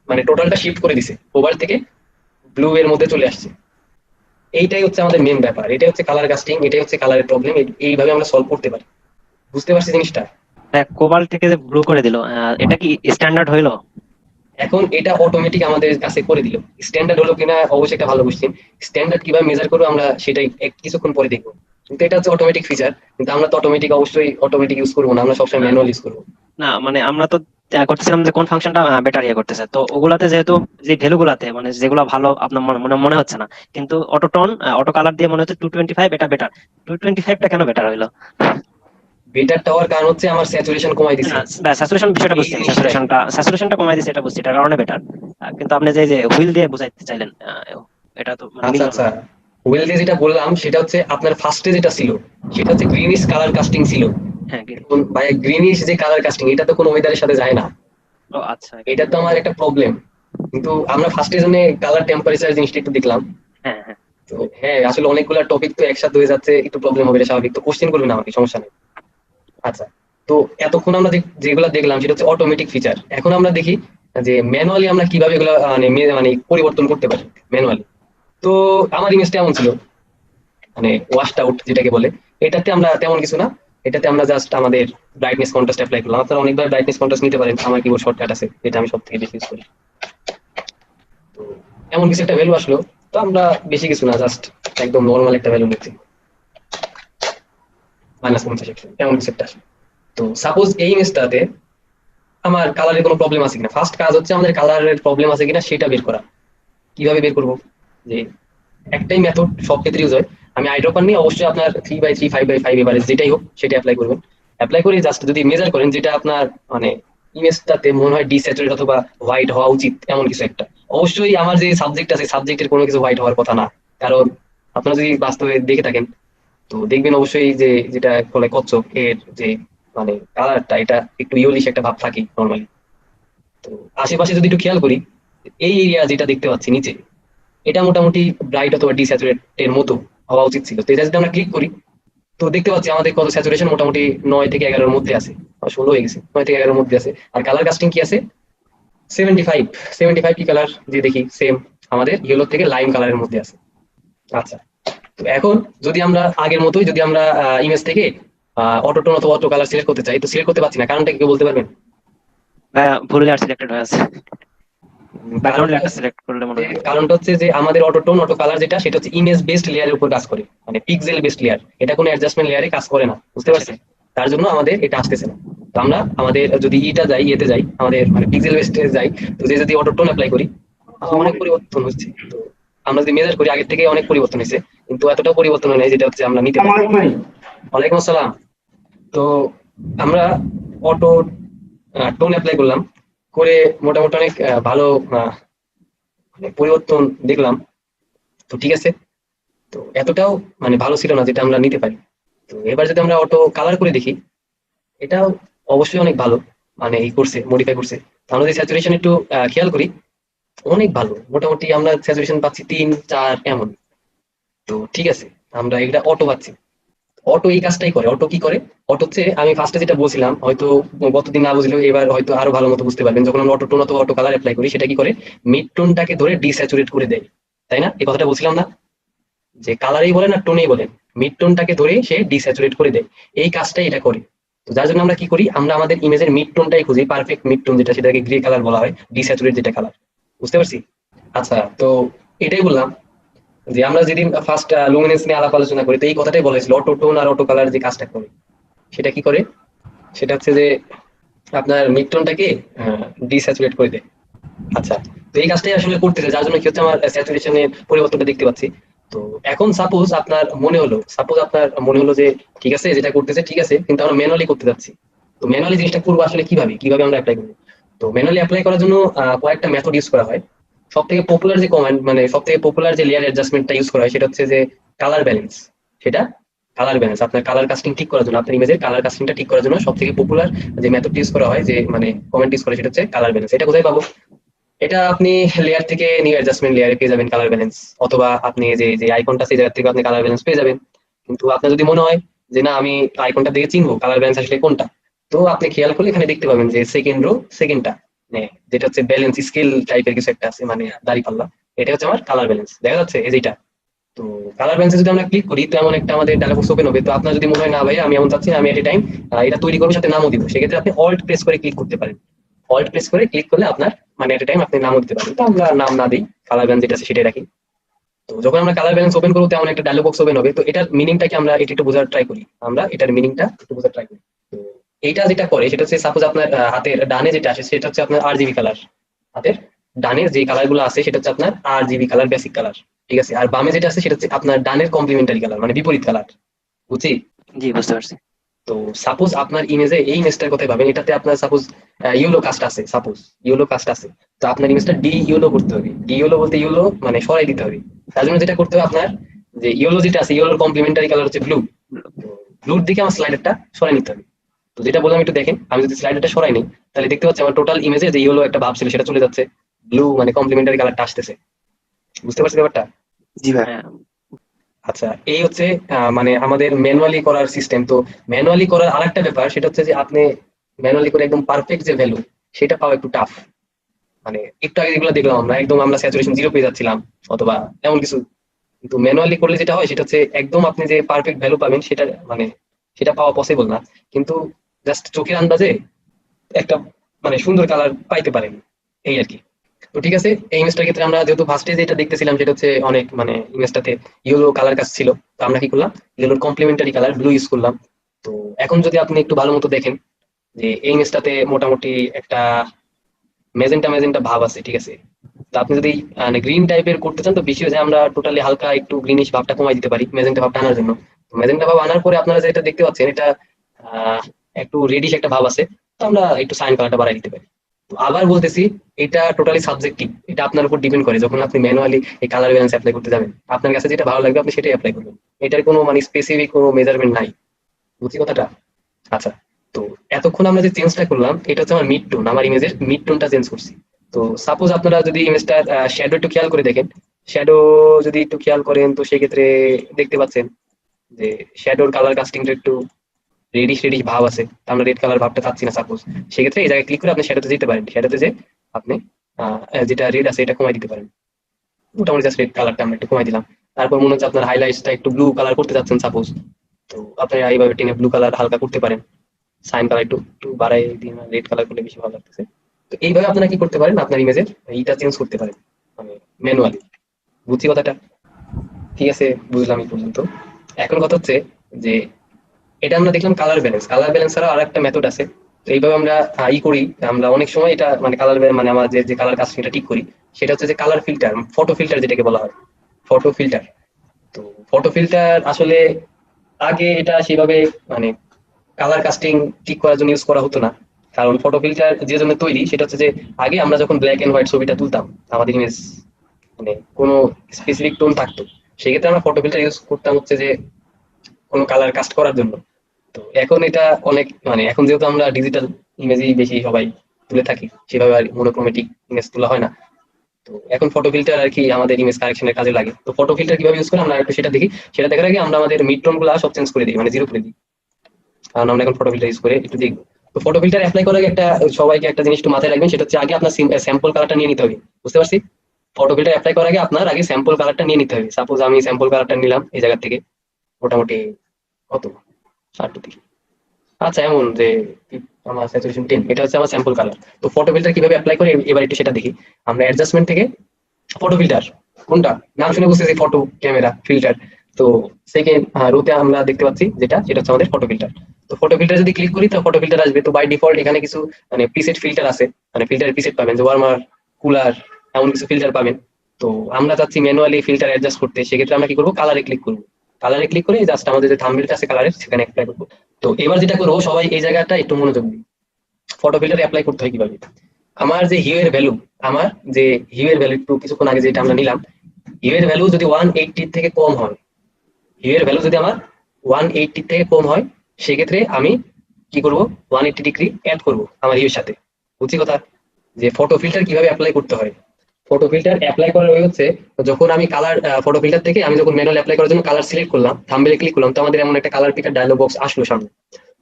মানে টোটালটা শিফট করে দিছে, কোবাল্ট থেকে ব্লু এর মধ্যে চলে আসছে। এইটাই হচ্ছে আমাদের মেন ব্যাপার, এটাই হচ্ছে কালার কাস্টিং, এটাই হচ্ছে কালারের প্রবলেম। এইভাবে আমরা সলভ করতে পারি। বুঝতে পারছি জিনিসটা? কোবাল্ট থেকে যে ব্লু করে দিল, এটা কি স্ট্যান্ডার্ড হইলো? এখন এটা অটোমেটিক আমাদের কাছে করে দিল। স্ট্যান্ডার্ড হলো কিনা অবশ্যই একটা ভালো কোশ্চেন। স্ট্যান্ডার্ড কিভাবে মেজার করবো আমরা সেটাই কিছুক্ষণ পরে দেখবো। কিন্তু এটা হচ্ছে অটোমেটিক ফিচার, কিন্তু আমরা তো অটোমেটিক অবশ্যই অটোমেটিক ইউজ করবো না, আমরা সবসময় ম্যানুয়াল ইউজ করবো। না মানে আমরা তো করতেছিলাম যে কোন ফাংশনটা বেটার ইয়ে করতেছে, তো ওগুলাতে যেহেতু যে ভ্যালু গুলাতে মানে যেগুলো ভালো আপনার মনে মনে মনে হচ্ছে না, কিন্তু অটো টোন অটো কালার দিয়ে মনে হচ্ছে 225 এটা বেটার। 225টা কেন বেটার হইলো? বেটারটা হওয়ার কারণ হচ্ছে আমার স্যাচুরেশন কমাই দিছে, স্যাচুরেশন বিষয়টা এই বুঝছি, আমি জিনিসটাই। স্যাচুরেশনটা কমাই দিয়েছে এটা বুঝছি, এটার কারণে বেটার। কিন্তু আপনি যে হুইল দিয়ে বুঝাইতে চাইলেন, এটা তো মানে আচ্ছা মিললো না। আচ্ছা, ওয়েল দিয়ে যেটা বললাম সেটা হচ্ছে আপনার ফার্স্টে যেটা ছিল সেটা হচ্ছে গ্রিনিশ কালার কাস্টিং ছিল। হ্যাঁ এখন ভাই গ্রিনিশ যে কালার কাস্টিং এটা তো কোনো ওয়েদারের সাথে যায় না, ও আচ্ছা, এটা এটা তো আমার একটা প্রবলেম। কিন্তু আমরা ফার্স্টের জন্য কালার টেম্পারেচার জিনিসটা একটু দেখলাম। হ্যাঁ হ্যাঁ। তো হ্যাঁ, আসলে অনেকগুলা টপিক তো একসাথে হয়ে যাচ্ছে, একটু প্রবলেম হবে, এটা স্বাভাবিক। তো কোশ্চেন করবেন আমাকে, সমস্যা নেই। আচ্ছা, তো এতক্ষণ আমরা যেগুলো দেখলাম সেটা হচ্ছে অটোমেটিক ফিচার। এখন আমরা দেখি যে ম্যানুয়ালি আমরা কিভাবে এগুলো মানে মানে পরিবর্তন করতে পারি ম্যানুয়ালি। তো আমার ইমেজটা এমন ছিল, মানে ওয়াশড আউট যেটাকে বলে, এটাতে আমরা তেমন কিছু না, এটাতে আমরা জাস্ট আমাদের ব্রাইটনেস কন্ট্রাস্ট অ্যাপ্লাই করলাম। আপনারা অনেকবার ব্রাইটনেস কন্ট্রাস্ট নিতে পারেন, আমার কিবোর্ড শর্টকাট আছে, এটা আমি সব থেকে বেশি ইউজ করি। তো এমন কিছু একটা ভ্যালু আসলো, তো আমরা বেশি কিছু না, জাস্ট একদম নর্মাল একটা ভ্যালু নিচ্ছি, -50 এমন কিছু একটা আসলো। তো সাপোজ এই ইমেজটাতে আমার কালারের কোনো প্রবলেম আছে কিনা, ফার্স্ট কাজ হচ্ছে আমাদের কালারের প্রবলেম আছে কিনা সেটা বের করা। কিভাবে বের করবো, যে একটাই মেথড সব ক্ষেত্রে ইউজ হয়। আমি আইড্রপার নিয়ে অবশ্যই আপনার 3/3 5/5 এভারেজ যেটাই হোক সেটা অ্যাপ্লাই করবেন। অ্যাপ্লাই করে জাস্ট যদি মেজার করেন যেটা আপনার মানে ইমেজটাতে মনে হয় ডিস্যাচুরেট অথবা হোয়াইট হওয়া উচিত এমন কিছু একটা। অবশ্যই আমার যে সাবজেক্ট আছে সাবজেক্টের কোনো কিছু হোয়াইট হওয়ার কথা না, কারণ আপনারা যদি বাস্তবে দেখে থাকেন তো দেখবেন অবশ্যই যে যেটা বলে কচ্ছপ এর যে মানে কালারটা এটা একটু ইয়েলিশ একটা ভাব থাকে নর্মালি। তো আশেপাশে যদি একটু খেয়াল করি, এই এরিয়া যেটা দেখতে পাচ্ছি নিচে, এটা মোটামুটি ব্রাইট অথবা ডিস্যাচুরেট এর মতো হওয়া উচিত ছিল। তো এটা যদি আমরা ক্লিক করি তো দেখতে পাচ্ছি আমাদের কত স্যাচুরেশন মোটামুটি 9 থেকে 11-এর মধ্যে আছে, 16 হয়ে গেছে, 9 থেকে 11-এর মধ্যে আছে। আর কালার কাস্টিং কি আছে 75 কি কালার যে দেখি সেম আমাদের ইয়েলো থেকে লাইম কালারের মধ্যে আছে। আচ্ছা, তো এখন যদি আমরা আগের মতোই যদি আমরা ইমেজ থেকে অটোটোন অথবা অটো কালার সিলেক্ট করতে চাই, তো সিলেক্ট করতে পারছি না, কারণটা কি কেউ বলতে পারবেন? ভুল আর সিলেক্টেড হয়ে আছে, ব্যাকগ্রাউন্ড কারণটা লেয়ারটা সিলেক্ট করলে মনে হয়। কারণটা হচ্ছে যে আমাদের অটোটোন অটো কালার যেটা সেটা হচ্ছে ইমেজ বেসড লেয়ারের উপর কাজ করে, মানে পিক্সেল বেসড লেয়ার, এটা কোনো অ্যাডজাস্টমেন্ট লেয়ারে কাজ করে না, বুঝতে পারছেন? তার জন্য আমাদের এটা আসতেছে না। তো আমরা আমাদের যদি ইয়েতে যাই আমাদের মানে পিক্সেল বেসডে যাই, তো যে যদি অটোটোন অ্যাপ্লাই করি অনেক পরিবর্তন হচ্ছে। তো আমরা যদি মেজার করি আগের থেকে অনেক পরিবর্তন হয়েছে, কিন্তু এতটাও পরিবর্তন হয় নাই যেটা হচ্ছে আমরা নিতে পারি। ওয়ালাইকুম আসসালাম। তো আমরা অটো টোন অ্যাপ্লাই করলাম, করে মোটামুটি অনেক ভালো মানে পরিবর্তন দেখলাম। তো ঠিক আছে, তো এতটাও মানে ভালো ছিল না যেটা আমরা নিতে পারি। তো এবার যদি আমরা অটো কালার করে দেখি, এটাও অবশ্যই অনেক ভালো, মানে এই করছে মডিফাই করছে। তো আমরা যদি স্যাচুরেশন একটু খেয়াল করি, অনেক ভালো, মোটামুটি আমরা স্যাচুরেশন পাচ্ছি 3-4 এমন। তো ঠিক আছে, আমরা এটা অটো পাচ্ছি। অটো এই কাজটাই করে। অটো কি করে? অটো হচ্ছে আমি ফার্স্টে যেটা বলছিলাম, হয়তো গতদিন না বুঝলেও এবার হয়তো আরো ভালো মতো বুঝতে পারবেন, যখন আমরা অটো টোন অথবা অটো কালার অ্যাপ্লাই করি সেটা কি করে মিড টোনটাকে ধরে ডিস্যাচুরেট করে দেয়, তাই না? এই কথাটা বলছিলাম না, যে কালারেই বলেন আর টোনেই বলেন, মিড টোনটাকে ধরে সে ডিস্যাচুরেট করে দেয়, এই কাজটাই এটা করে। তো যার জন্য আমরা কি করি, আমরা আমাদের ইমেজের মিড টোনটাই খুঁজি, পারফেক্ট মিড টোন যেটা, সেটাকে গ্রে কালার বলা হয়, ডিস্যাচুরেট যেটা কালার, বুঝতে পারছি? আচ্ছা, তো এটাই বললাম যে আমরা যেদিন ফার্স্ট লুমিনেন্স নিয়ে আলাপ আলোচনা করি, তো এই কথাটাই বলা হয়েছিল অটো টোন আর অটো কালার যে কাজটা করে সেটা কি করে, সেটা হচ্ছে যে আপনার মিড টোনটাকে ডিস্যাচুরেট করে দেয়। আচ্ছা, তো এই কাজটাই আসলে করতেছে, যার জন্য কি হচ্ছে আমার স্যাচুরেশনের পরিবর্তনটা দেখতে পাচ্ছি। তো এখন সাপোজ আপনার মনে হলো যে ঠিক আছে যেটা করতেছে ঠিক আছে, কিন্তু আমরা ম্যানুয়ালি করতে যাচ্ছি। তো ম্যানুয়ালি জিনিসটা করবো আসলে কিভাবে আমরা অ্যাপ্লাই করবো? তো ম্যানুয়ালি অ্যাপ্লাই করার জন্য কয়েকটা মেথড ইউজ করা হয়। সব থেকে পপুলার যে কমান্ড, মানে সব থেকে পপুলার যে লেয়ার অ্যাডজাস্টমেন্টটা ইউজ করা হয় সেটা হচ্ছে যে কালার ব্যালেন্স। সেটা কালার ব্যালেন্স আপনার কালার কাস্টিং ঠিক করার জন্য, আপনার ইমেজের কালার কাস্টিংটা ঠিক করার জন্য সব থেকে পপুলার যে মেথড ইউজ করা হয়, যে মানে কমেন্ট ইউজ করে, সেটা হচ্ছে কালার ব্যালেন্স। এটা কোথায় পাবো? এটা আপনি লেয়ার থেকে নিউ অ্যাডজাস্টমেন্ট লেয়ারে পেয়ে যাবেন কালার ব্যালেন্স, অথবা আপনি যে যে আইকনটা সেই জায়গা থেকে আপনি কালার ব্যালেন্স পেয়ে যাবেন। কিন্তু আপনার যদি মনে হয় যে না আমি আইকনটা দেখে চিনবো কালার ব্যালেন্স আসলে কোনটা, তো আপনি খেয়াল করলে এখানে দেখতে পাবেন যে সেকেন্ড রো সেকেন্ডটা, যেটা হচ্ছে ব্যালেন্স স্কেল টাইপের কিছু একটা আছে, মানে দাড়ি পাল্লা, এটা হচ্ছে আমার কালার ব্যালেন্স, দেখা যাচ্ছে এই যেটা। তো কালার ব্যালেন্সে যদি আমরা ক্লিক করি তো এমন একটা আমাদের ডায়লগ বক্স ওপেন হবে। তো আপনার যদি মনে হয় না ভাই আমি এমন চাচ্ছি না, আমি এট এ টাইম এটা তৈরি করবো সাথে নামও দিব, সেক্ষেত্রে আপনি অল্ট প্রেস করে ক্লিক করতে পারেন। অল্ট প্রেস করে ক্লিক করলে আপনার মানে এট এ টাইম আপনি নামও দিতে পারেন। তো আমরা নাম না দিই, কালার ব্যালেন্স যেটা আছে সেটাই রাখি। তো যখন আমরা কালার ব্যালেন্স ওপেন করবো তেমন একটা ডায়লগ বক্স ওপেন হবে। তো এটার মিনিংটাকে আমরা এটা একটু বোঝার ট্রাই করি, আমরা এটার মিনিংটা একটু বোঝার ট্রাই করি। তো এইটা যেটা করে সেটা হচ্ছে সাপোজ আপনার হাতের ডানে যেটা আসে সেটা হচ্ছে আপনার RGB কালার, হাতের ডানের যে কালার গুলো আছে সেটা হচ্ছে আপনার RGB কালার, বেসিক কালার, ঠিক আছে। আর বামে যেটা আছে সেটা হচ্ছে আপনার ডানের কমপ্লিমেন্টারি কালার, মানে বিপরীত কালার, বুঝছি? জি, বুঝতে পারছি। তো সাপোজ আপনার ইমেজে এই ইমেজটার কথা ভাবেন, এটাতে আপনার সাপোজ ইয়েলো কাস্ট আছে, সাপোজ ইয়েলো কাস্ট আছে, তো আপনার ইমেজটা ডি ইয়েলো করতে হবে। ডি ইয়েলো বলতে ইয়েলো মানে সরাই দিতে হবে। তার জন্য যেটা করতে হবে আপনার, যে ইয়েলো যেটা আছে ইয়েলোর কমপ্লিমেন্টারি কালার হচ্ছে ব্লু, ব্লুর দিকে আমার স্লাইডারটা সরাই নিতে হবে। তো যেটা বললাম একটু দেখেন, আমি যদি স্লাইডারটা সরাই নিই তাহলে দেখতে পাচ্ছি আমার টোটাল ইমেজে যে ইয়েলো একটা ভাব ছিল সেটা চলে যাচ্ছে, ব্লু মানে কমপ্লিমেন্টারি কালারটা আসতেছে, বুঝতে পারছি ব্যাপারটা? জি ভাই। হ্যাঁ, আচ্ছা, এই হচ্ছে মানে আমাদের ম্যানুয়ালি করার সিস্টেম। তো ম্যানুয়ালি করার আরেকটা ব্যাপার সেটা হচ্ছে যে আপনি ম্যানুয়ালি করে একদম পারফেক্ট যে ভ্যালু সেটা পাওয়া একটু টাফ। মানে একটু আগে যেগুলো দেখলাম আমরা একদম আমরা স্যাচুরেশন 0 পেয়ে যাচ্ছিলাম অথবা এমন কিছু, কিন্তু ম্যানুয়ালি করলে যেটা হয় সেটা হচ্ছে একদম আপনি যে পারফেক্ট ভ্যালু পাবেন সেটা মানে সেটা পাওয়া পসিবল না, কিন্তু জাস্ট চোখের আন্দাজে একটা মানে সুন্দর কালার পাইতে পারেন, এই আর কি। তো ঠিক আছে, এই ইমেজটার ক্ষেত্রে আমরা যেহেতু ফার্স্টে যেটা দেখতেছিলাম সেটা হচ্ছে অনেক মানে ইমেজটাতে ইয়েলো কালার কাজ ছিল, তো আমরা কি করলাম ইয়েলোর কমপ্লিমেন্টারি কালার ব্লু ইউজ করলাম। তো এখন যদি আপনি একটু ভালো মতো দেখেন যে এই ইমেজটাতে মোটামুটি একটা মেজেন্টা মেজেন্টা ভাব আছে, ঠিক আছে। তো আপনি যদি মানে গ্রিন টাইপের করতে চান তো বেশি হয়ে যায়, আমরা টোটালি হালকা একটু গ্রিনিশ ভাবটা কমাই দিতে পারি মেজেন্টা ভাবটা আনার জন্য। মেজেন্টা ভাব আনার পরে আপনারা যেটা দেখতে পাচ্ছেন এটা আহ একটু রেডিশ একটা ভাব আছে, তো আমরা একটু সাইন কালারটা বাড়াই দিতে পারি। তো আবার বলতেছি, এটা টোটালি সাবজেক্টিভ, এটা আপনার উপর ডিপেন্ড করে। যখন আপনি ম্যানুয়ালি এই কালার ব্যালেন্স অ্যাপ্লাই করতে যাবেন, আপনার কাছে যেটা ভালো লাগবে আপনি সেটাই অ্যাপ্লাই করবেন, এটার কোনো মানে স্পেসিফিক কোনো মেজারমেন্ট নাই, বুঝছি কথাটা? আচ্ছা, তো এতক্ষণ আমরা যে চেঞ্জটা করলাম এটা হচ্ছে আমার মিড টোন, আমার ইমেজের মিড টোনটা চেঞ্জ করছি। তো সাপোজ আপনারা যদি ইমেজটার শ্যাডো একটু খেয়াল করে দেখেন, শ্যাডো যদি একটু খেয়াল করেন তো সেক্ষেত্রে দেখতে পাচ্ছেন যে শ্যাডোর কালার কাস্টিংটা একটু রেডিশ রেডিশ ভাব আছে, তো আমরা রেড কালার ভাবটা চাচ্ছি না সাপোজ। সেক্ষেত্রে এই জায়গায় ক্লিক করে আপনি শ্যাডোতে যেতে পারেন, শ্যাডোতে যে আপনি যেটা রেড আছে এটা কমাই দিতে পারেন, মোটামুটি জাস্ট রেড কালারটা আমরা একটু কমাই দিলাম। তারপর মনে হচ্ছে আপনার হাইলাইটসটা একটু ব্লু কালার করতে চাচ্ছেন সাপোজ, তো আপনি এইভাবে টেনে ব্লু কালার হালকা করতে পারেন, সাইন কালার একটু একটু বাড়াই দিন, রেড কালার করলে বেশি ভালো লাগতেছে। তো এইভাবে আপনারা কি করতে পারেন, আপনার ইমেজের এইটা চেঞ্জ করতে পারেন মানে ম্যানুয়ালি, বুঝছি কথাটা? ঠিক আছে, বুঝলাম এই পর্যন্ত। এখন কথা হচ্ছে যে এটা আমরা দেখলাম কালার ব্যালেন্স, কালার ব্যালেন্স ছাড়া আর একটা মেথড আছে। তো এইভাবে আমরা করি, আমরা অনেক সময় এটা মানে কালার মানে আমরা যে কালার কাস্টিংটা ঠিক করি সেটা হচ্ছে যে কালার ফিল্টার, ফটো ফিল্টার যেটাকে বলা হয়, ফটো ফিল্টার। তো ফটো ফিল্টার আসলে আগে এটা সেভাবে মানে কালার কাস্টিং ঠিক করার জন্য ইউজ করা হতো না, কারণ ফটো ফিল্টার যে জন্য তৈরি সেটা হচ্ছে যে আগে আমরা যখন ব্ল্যাক এন্ড হোয়াইট ছবিটা তুলতাম, আমাদের ইমেজ মানে কোনো স্পেসিফিক টোন থাকতো, সেক্ষেত্রে আমরা ফটো ফিল্টার ইউজ করতাম হচ্ছে যে কোনো কালার কাস্ট করার জন্য। তো এখন এটা অনেক মানে এখন যেহেতু আমরা ডিজিটাল ইমেজই বেশি সবাই তুলে থাকি, সেভাবে আর মনোক্রোমেটিক ইমেজ তোলা হয় না। তো এখন ফটো ফিল্টার আর কি আমাদের ইমেজ কারেকশনের কাজে লাগে। তো ফটো ফিল্টার কিভাবে ইউজ করে আমরা একটু সেটা দেখি। সেটা দেখার আগে আমরা আমাদের মিড টোন গুলা সব চেঞ্জ করে দিই, মানে জিরো করে দিই, কারণ আমরা এখন ফটো ফিল্টার ইউজ করে একটু দেখবো। তো ফটো ফিল্টার অ্যাপ্লাই করার আগে একটা সবাইকে একটা জিনিস একটু মাথায় রাখবেন, সেটা হচ্ছে আগে আপনার স্যাম্পল কালারটা নিয়ে নিতে হবে, বুঝতে পারছি? ফটো ফিল্টার অ্যাপ্লাই করার আগে আপনার আগে স্যাম্পল কালারটা নিয়ে নিতে হবে। সাপোজ আমি স্যাম্পল কালারটা নিলাম এই জায়গা থেকে, মোটামুটি কত 60 আচ্ছা এমন যে আমার স্যাচুরেশন 10, এটা হচ্ছে আমার স্যাম্পল কালার। তো ফটো ফিল্টার কিভাবে অ্যাপ্লাই করে এবার একটু সেটা দেখি। আমরা অ্যাডজাস্টমেন্ট থেকে ফটো ফিল্টার, কোনটা নাম শুনে বুঝতেছি ফটো ক্যামেরা ফিল্টার, তো সেকেন্ড রোতে আমরা দেখতে পাচ্ছি যেটা সেটা হচ্ছে আমাদের ফটো ফিল্টার। তো ফটো ফিল্টার যদি ক্লিক করি তো ফটো ফিল্টার আসবে। তো বাই ডিফল্ট এখানে কিছু মানে প্রিসেট ফিল্টার আছে, মানে ফিল্টার প্রিসেট পাবেন যে ওয়ার্মার, কুলার, এমন কিছু ফিল্টার পাবেন। তো আমরা চাচ্ছি ম্যানুয়ালি ফিল্টার অ্যাডজাস্ট করতে, সেক্ষেত্রে আমরা কি করবো, কালারে ক্লিক করবো। কালারে ক্লিক করে জাস্ট আমাদের যে থাম্বনেলটা আছে কালারের সেখানে অ্যাপ্লাই করবো। তো এবার যেটা করবো সবাই এই জায়গাটা একটু মনোযোগ দিন, ফটো ফিল্টার অ্যাপ্লাই করতে হয় কিভাবে। আমার যে হিউ এর ভ্যালু, আমার যে হিউ এর ভ্যালু একটু কিছুক্ষণ আগে যেটা আমরা নিলাম, হিউ এর ভ্যালু যদি 180 থেকে কম হয়, হিউ এর ভ্যালু যদি আমার 180 থেকে কম হয়, সেক্ষেত্রে আমি কি করব, 180 ডিগ্রি অ্যাড করব আমার হিউর সাথে, বুঝছি কথা? যে ফটো ফিল্টার কিভাবে অ্যাপ্লাই করতে হয়। ফটো ফিল্টার অ্যাপ্লাই করার ওয়ে হচ্ছে যখন আমি কালার ফটো ফিল্টার থেকে আমি যখন ম্যানুয়াল অ্যাপ্লাই করার জন্য কালার সিলেক্ট করলাম, থাম্বনেলে ক্লিক করলাম, তো আমাদের এমন একটা কালার পিকার ডায়লগ বক্স আসলো সামনে।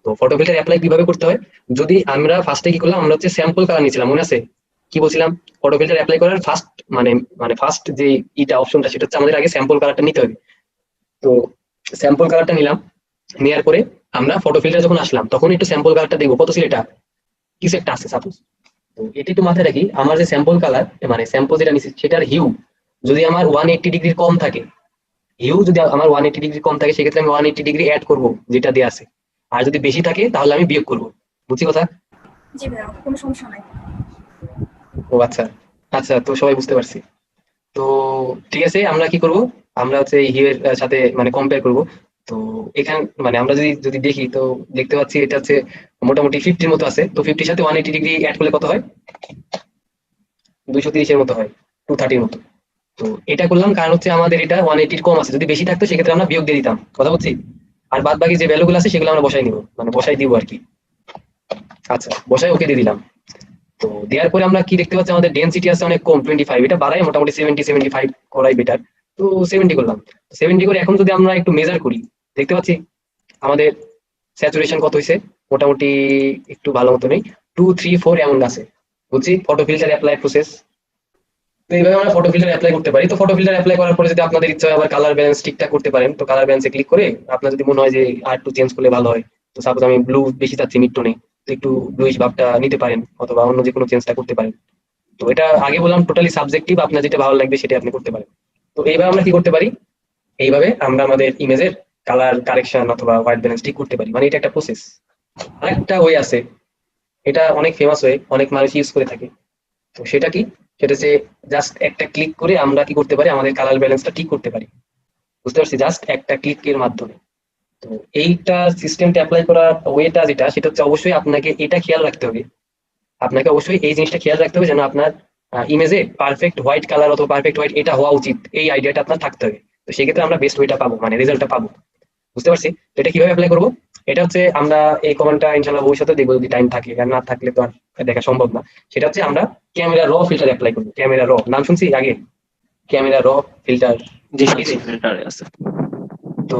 তো ফটো ফিল্টার অ্যাপ্লাই কিভাবে করতে হয়, যদি আমরা ফার্স্টে কি করলাম, আমরা হচ্ছে স্যাম্পল কালার নিয়েছিলাম, মনে আছে কি বলছিলাম? ফটো ফিল্টার অ্যাপ্লাই করার ফার্স্ট মানে মানে ফার্স্ট যে অপশনটা সেটা হচ্ছে আমাদের আগে স্যাম্পল কালারটা নিতে হবে। তো স্যাম্পল কালারটা নিলাম, নেওয়ার পরে আমরা ফটো ফিল্টার যখন আসলাম তখন একটু স্যাম্পল কালারটা দেখবো কত ছিল, এটা কিছু একটা আছে সাপোজ। তো এটা একটু মাথায় রাখি, আমার যে স্যাম্পল কালার মানে স্যাম্পল যেটা নিচ্ছি সেটার হিউ যদি আমার 180 ডিগ্রি কম থাকে, হিউ যদি আমার 180 ডিগ্রি কম থাকে সেক্ষেত্রে আমি 180 ডিগ্রি অ্যাড করবো যেটা দেওয়া আছে, আর যদি বেশি থাকে তাহলে আমি বিয়োগ করবো, বুঝছি কথা? জি ভাইয়া, কোনো সমস্যা নাই। ও আচ্ছা, আচ্ছা তো সবাই বুঝতে পারছি। তো ঠিক আছে, আমরা কি করব, আমরা হচ্ছে হিউ এর সাথে মানে কম্পেয়ার করব। তো এখানে মানে আমরা যদি যদি দেখি তো দেখতে পাচ্ছি এটা হচ্ছে মোটামুটি 50 মতো আছে। তো 50 সাথে 180 ডিগ্রি অ্যাড করলে কত হয়, 230 এর মতো হয়, 230 মতো। তো এটা করলাম কারণ হচ্ছে আমাদের এটা 180 কম আছে, যদি বেশি থাকতো সেক্ষেত্রে আমরা বিয়োগ দিয়ে দিতাম, কথা বলছি। আর বাদ বাকি যে ভ্যালু গুলো আছে সেগুলো আমরা বসাই নিব, মানে বসাই দিব আর কি। আচ্ছা বসাই ওকে দিয়ে দিলাম। তো দেওয়ার পরে আমরা কি দেখতে পাচ্ছি, আমাদের ডেনসিটি আছে অনেক কম 25, এটা বাড়াই মোটামুটি 70-75 করাই বেটার। তো 70 করলাম, 70 করে এখন যদি আমরা একটু মেজার করি দেখতে পাচ্ছি আমাদের স্যাচুরেশন কত হয়েছে, মোটামুটি একটু ভালো মতো নেই, 2, 3, 4 এমন আছে, বুঝছি? ফটো ফিল্টার অ্যাপ্লাই প্রসেস তো এইভাবে আমরা ফটো ফিল্টার অ্যাপ্লাই করতে পারি। তো ফটো ফিল্টার অ্যাপ্লাই করার পরে যদি আপনাদের ইচ্ছা হয় আবার কালার ব্যালেন্স ঠিকঠাক করতে পারেন, তো কালার ব্যালেন্সে ক্লিক করে আপনার যদি মনে হয় যে আর একটু চেঞ্জ করলে ভালো হয়, তো সাপোজ আমি ব্লু বেশি চাচ্ছি মিড টোনে, তো একটু ব্লুইশ ভাবটা নিতে পারেন অথবা অন্য যে কোনো চেঞ্জটা করতে পারেন। তো এটা আগে বললাম টোটালি সাবজেক্টিভ, আপনার যেটা ভালো লাগবে সেটা আপনি করতে পারেন। তো এইভাবে আমরা কি করতে পারি, এইভাবে আমরা আমাদের ইমেজের কালার কারেকশন অথবা হোয়াইট ব্যালেন্স ঠিক করতে পারি। মানে এটা একটা প্রসেস। আরেকটা ওয়ে আছে, এটা অনেক ফেমাস ওয়ে, অনেক মানুষ ইউজ করে থাকে। তো সেটা কি, সেটা হচ্ছে জাস্ট একটা ক্লিক করে আমরা কি করতে পারি, আমাদের কালার ব্যালেন্সটা ঠিক করতে পারি। বুঝতে পারছি, জাস্ট একটা ক্লিকের মাধ্যমে। তো এইটা সিস্টেমটা অ্যাপ্লাই করার ওয়েটা যেটা, সেটা হচ্ছে অবশ্যই আপনাকে এটা খেয়াল রাখতে হবে, আপনাকে অবশ্যই এই জিনিসটা খেয়াল রাখতে হবে যেন আপনার ইমেজে পারফেক্ট হোয়াইট কালার অথবা পারফেক্ট হোয়াইট এটা হওয়া উচিত, এই আইডিয়াটা আপনার থাকতে হবে। তো সেক্ষেত্রে আমরা বেস্ট ওয়েটা পাবো, মানে রেজাল্টটা পাবো। বুঝতে পারছি। তো এটা কিভাবে অ্যাপ্লাই করবো, এটা হচ্ছে আমরা এই কমেন্টটা ইনশাল্লাহ ভবিষ্যতে দেখবো যদি টাইম থাকে, আর না থাকলে তো আর দেখা সম্ভব না। সেটা হচ্ছে আমরা ক্যামেরা র ফিল্টার অ্যাপ্লাই করবো। ক্যামেরা র নাম শুনছি আগে, ক্যামেরা র ফিল্টার। জি শুনছি, ফিল্টারে আছে। তো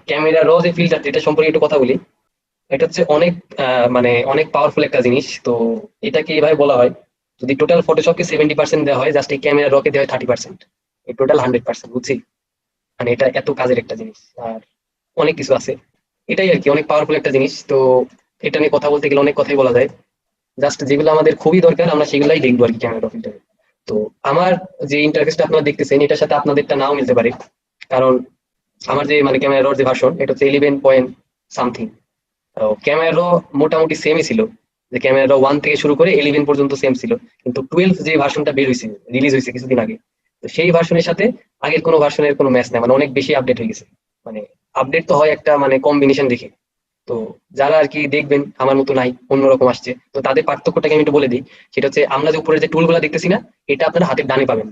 ক্যামেরা র যে ফিল্টার, এটা সম্পর্কে একটু কথা বলি। এটা হচ্ছে অনেক মানে অনেক পাওয়ারফুল একটা জিনিস। তো এটাকে এভাবে বলা হয়, যদি টোটাল ফটোশপকে 70% দেওয়া হয়, জাস্ট এই ক্যামেরা রকে দেওয়া হয় 30%, এই টোটাল 100%। বুঝছি, মানে এটা এত কাজের একটা জিনিস। আর অনেক কিছু আছে, এটাই আর কি, অনেক পাওয়ারফুল একটা জিনিস। তো এটা নিয়ে কথা বলতে গেলে অনেক কথাই বলা যায়। জাস্ট যেগুলো আমাদের খুবই দরকার আমরা সেগুলাই দেখবো আর কি ক্যামেরা ফিল্টারে। তো আমার যে ইন্টারফেসটা আপনারা দেখতেছেন এটার সাথে আপনাদেরটা নাও মিলতে পারে, কারণ আমার যে মানে ক্যামেরার যে ভার্সন এটা হচ্ছে 11 পয়েন্ট সামথিং। ক্যামেরা মোটামুটি সেমই ছিল, যে ক্যামেরা 1 থেকে শুরু করে 11 পর্যন্ত সেম ছিল। কিন্তু 12 যে ভার্সনটা বের হয়েছে, রিলিজ হয়েছে কিছুদিন আগে, তো সেই ভার্সনের সাথে আগের কোনো ভার্সনের কোনো ম্যাচ নেই, মানে অনেক বেশি আপডেট হয়ে গেছে। মানে আপডেট তো হয় একটা মানে কম্বিনেশন দেখে। তো যারা আর কি দেখবেন আমার মতো নাই, অন্যরকম আসছে, তো তাদের পার্থক্যটাকে আমি একটু বলে দিই। সেটা হচ্ছে আমরা যে উপরে যে টুলগুলো দেখতেছি না, এটা আপনারা হাতের ডানে পাবেন।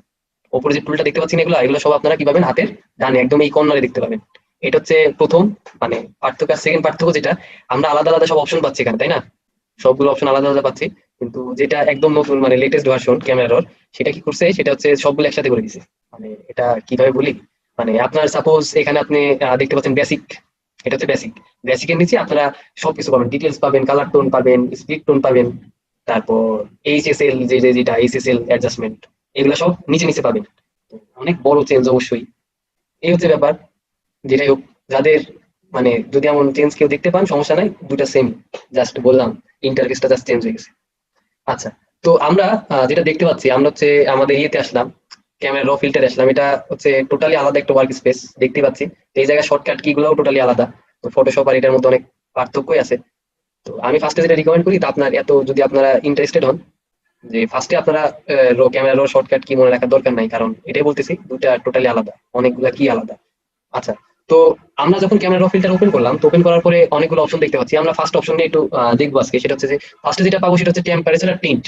উপরে যে টুলটা দেখতে পাচ্ছেন এগুলো এগুলো সব আপনারা কি পাবেন, হাতের ডানে একদম এই কর্নারে দেখতে পাবেন। এটা হচ্ছে প্রথম মানে পার্থক্য। সেকেন্ড পার্থক্য যেটা, আমরা আলাদা আলাদা সব অপশন পাচ্ছি এখানে, তাই না? সবগুলো অপশন আলাদা আলাদা পাচ্ছি। কিন্তু যেটা একদম নতুন মানে লেটেস্ট ভার্সন ক্যামেরার, সেটা কি করছে, সেটা হচ্ছে সবগুলো একসাথে করে দিছে। মানে এটা কিভাবে বলি, মানে আপনার সাপোজ এখানে আপনি দেখতে পাচ্ছেন বেসিক, এটা হচ্ছে বেসিক। বেসিকের নিচে আপনারা সবকিছু পাবেন, ডিটেলস পাবেন, কালার টোন পাবেন, স্প্লিট টোন পাবেন, তারপর এইচএসএল যেটা এইচএসএল অ্যাডজাস্টমেন্ট, এগুলো সব নিচে নিচে পাবেন। তো অনেক বড় চেঞ্জ অবশ্যই, এই হচ্ছে ব্যাপার। যেটাই হোক, যাদের মানে যদি এমন চেঞ্জ কেউ দেখতে পান সমস্যা নাই, দুটা সেম, জাস্ট বললাম ইন্টারফেসটা জাস্ট চেঞ্জ হয়ে গেছে। আচ্ছা, তো আমরা যেটা দেখতে পাচ্ছি, আমরা হচ্ছে আমাদের ইয়েতে আসলাম, ক্যামেরা র ফিল্টার আসলাম। এটা হচ্ছে টোটালি আলাদা একটা ওয়ার্ক স্পেস দেখতে পাচ্ছি। তো এই জায়গায় শর্টকাট কি গুলোও টোটালি আলাদা। তো ফটোশপ আর এটার মধ্যে অনেক পার্থক্যই আছে। তো আমি ফার্স্টে যেটা রিকমেন্ড করি, তা আপনার এত যদি আপনারা ইন্টারেস্টেড হন, যে ফার্স্টে আপনারা র ক্যামেরা র শর্টকাট কি মনে রাখার দরকার নাই, কারণ এটাই বলতেছি দুটা টোটালি আলাদা, অনেকগুলা কি আলাদা। আচ্ছা, তো আমরা যখন ক্যামেরা র ফিল্টার ওপেন করলাম, তো ওপেন করার পরে অনেকগুলো অপশন দেখতে পাচ্ছি। আমরা ফার্স্ট অপশন নিয়ে একটু দেখবো আজকে। সেটা হচ্ছে যে ফার্স্টে যেটা পাবো সেটা হচ্ছে টেম্পারেচার আর টিন্ট।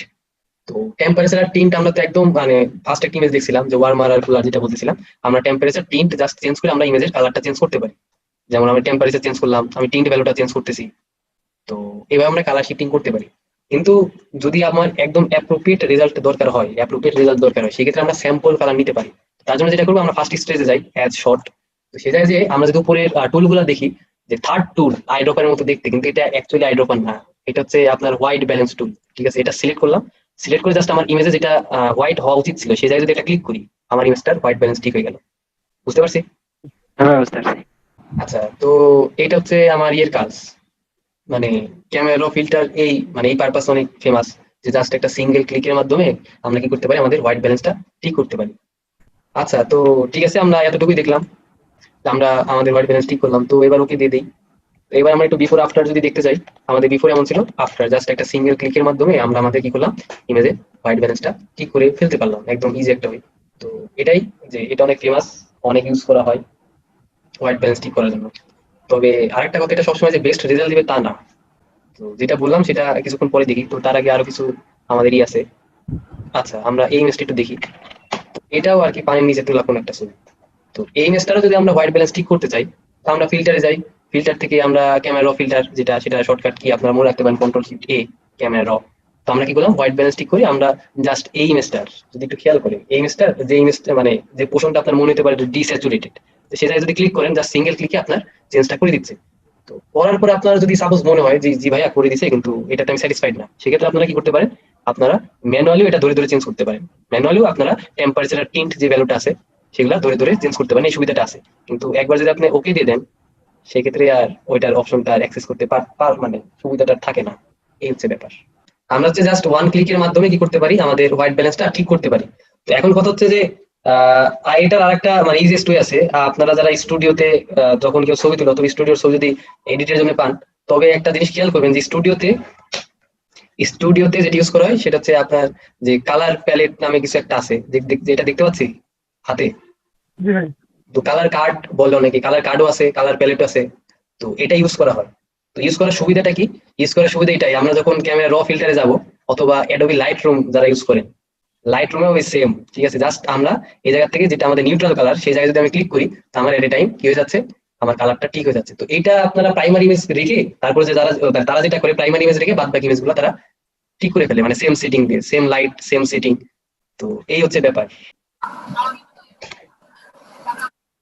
তো টেম্পারেচার আর টিন্ট আমরা তো একদম মানে ফার্স্ট একটা ইমেজ দেখছিলাম যে ওয়ার্মার আর কুলার যেটা বলতেছিলাম, আমরা টেম্পারেচার টিন্ট জাস্ট চেঞ্জ করে আমরা ইমেজের কালারটা চেঞ্জ করতে পারি। যেমন আমি টেম্পারেচার চেঞ্জ করলাম, আমি টিন্ট ভ্যালুটা চেঞ্জ করতেছি। তো এভাবে আমরা কালার শিফটিং করতে পারি। কিন্তু যদি আমার একদম অ্যাপ্রোপ্রিয়েট রেজাল্ট দরকার হয়, সেক্ষেত্রে আমরা স্যাম্পল কালার নিতে পারি। তার জন্য যেটা করবো, আমরা ফার্স্ট স্টেজে যাই, অ্যাজ শর্ট। তো সেটাই যে আমরা যদি উপরের টুল গুলা দেখি, যে থার্ড টুল আইড্রপারের মতো দেখতে, কিন্তু এটা অ্যাকচুয়ালি আইড্রপার না, এটা হচ্ছে আপনার হোয়াইট ব্যালেন্স টুল। ঠিক আছে, এটা সিলেক্ট করলাম। সিলেক্ট করে জাস্ট আমার ইমেজে যেটা হোয়াইট হওয়া উচিত ছিল সেই জায়গায় যদি এটা ক্লিক করি, আমার ইমেজটার হোয়াইট ব্যালেন্স ঠিক হয়ে গেল। বুঝতে পারছি? হ্যাঁ বুঝতে পারছি। আচ্ছা, তো এটা হচ্ছে আমার ইয়ের কাজ, মানে ক্যামেরা ফিল্টার এই মানে এই পারপাস অনেক ফেমাস, যে জাস্ট একটা সিঙ্গেল ক্লিকের মাধ্যমে আমরা কি করতে পারি, আমাদের হোয়াইট ব্যালেন্সটা ঠিক করতে পারি। আচ্ছা, তো ঠিক আছে, আমরা এতটুকুই দেখলাম, আমরা আমাদের হোয়াইট ব্যালেন্স ঠিক করলাম। তো এবার ওকে দিয়ে দিই। তো এবার আমরা একটু বিফোর আফটার যদি দেখতে চাই, আমাদের বিফোর এমন ছিল, আফটার জাস্ট একটা সিঙ্গেল ক্লিকের মাধ্যমে আমরা আমাদের কি করলাম, ইমেজে হোয়াইট ব্যালেন্সটা ঠিক করে ফেলতে পারলাম, একদম ইজি একটা ওয়ে। তো এটাই, যে এটা অনেক ফেমাস, অনেক ইউজ করা হয় হোয়াইট ব্যালেন্স ঠিক করার জন্য। তবে আরেকটা কথা, এটা সবসময় যে বেস্ট রেজাল্ট দিবে তা না। তো যেটা বললাম সেটা কিছুক্ষণ পরে দেখি। তো তার আগে আরো কিছু আমাদেরই আছে। আচ্ছা, আমরা এই ইমেজটা একটু দেখি। এটাও আর কি পানির নিচে তোলা কোন একটা ছবি। তো এই ইমেজটারও যদি আমরা হোয়াইট ব্যালেন্স ঠিক করতে চাই, তো আমরা ফিল্টারে যাই। ফিল্টার থেকে আমরা ক্যামেরা র ফিল্টার যেটা, সেটা শর্টকাট কি আপনারা মনে রাখতে পারেন, কন্ট্রোল শিফট এ, ক্যামেরা র। তো আমরা কি করলাম, হোয়াইট ব্যালেন্স ঠিক করি। আমরা জাস্ট এই ইমেজটার যদি একটু খেয়াল করেন, এই ইমেজটার যে ইমেজটা মানে যে পোর্শনটা আপনার মনে হতে পারে ডিস্যাচুরেটেড, তো সেটা যদি ক্লিক করেন, জাস্ট সিঙ্গেল ক্লিকে আপনার চেঞ্জটা করে দিচ্ছে। তো করার পরে আপনার যদি সাপোজ মনে হয় যে জি ভাইয়া করে দিছে কিন্তু এটাতে আমি স্যাটিসফাইড না, সেক্ষেত্রে আপনারা কি করতে পারেন, আপনারা ম্যানুয়ালিও এটা ধরে ধরে চেঞ্জ করতে পারেন। ম্যানুয়ালিও আপনারা টেম্পারেচার আর টিন্ট যে ভ্যালুটা আছে সেগুলা ধরে ধরে চেঞ্জ করতে পারেন, এই সুবিধাটা আছে। কিন্তু একবার যদি আপনি ওকে দিয়ে দেন সেক্ষেত্রে আর ওইটার অপশনটা আর অ্যাক্সেস করতে মানে সুবিধাটা থাকে না। এই হচ্ছে ব্যাপার। আমরা হচ্ছে জাস্ট ওয়ান ক্লিকের মাধ্যমে কি করতে পারি, আমাদের হোয়াইট ব্যালেন্সটা ঠিক করতে পারি। তো এখন কথা হচ্ছে যে এটার আরেকটা মানে ইজিয়েস্ট ওয়ে আছে। আপনারা যারা স্টুডিওতে যখন কেউ ছবি তুলে অথবা স্টুডিওর ছবি যদি এডিটের জন্য পান, তবে একটা জিনিস খেয়াল করবেন যে স্টুডিওতে যেটা ইউজ করা হয় সেটা হচ্ছে আপনার যে কালার প্যালেট নামে কিছু একটা আছে, যেটা দেখতে পাচ্ছি হাতে। জি ভাই। তো কালার কার্ড বলে অনেকে, কালার কার্ডও আছে, কালার প্যালেটও আছে। তো এটা ইউজ করা হয়। তো ইউজ করার সুবিধাটা কি? ইউজ করার সুবিধা এটাই, আমরা যখন ক্যামেরা র ফিল্টারে যাব অথবা অ্যাডোবি লাইট রুম যারা ইউজ করেন, লাইট রুমেও ওই সেম, ঠিক আছে। জাস্ট আমরা এই জায়গা থেকে যেটা আমাদের নিউট্রাল কালার সেই জায়গায় যদি আমি ক্লিক করি, তো আমার এট এ টাইম কি হয়ে যাচ্ছে, আমার কালারটা ঠিক হয়ে যাচ্ছে। তো এটা আপনারা প্রাইমারি ইমেজ রেখে তারপরে যে তারা যেটা করে প্রাইমারি ইমেজ রেখে বাদ বাকি ইমেজ গুলো তারা ঠিক করে ফেলে, মানে সেম সেটিং দিয়ে, সেম লাইট সেম সেটিং। তো এই হচ্ছে ব্যাপার।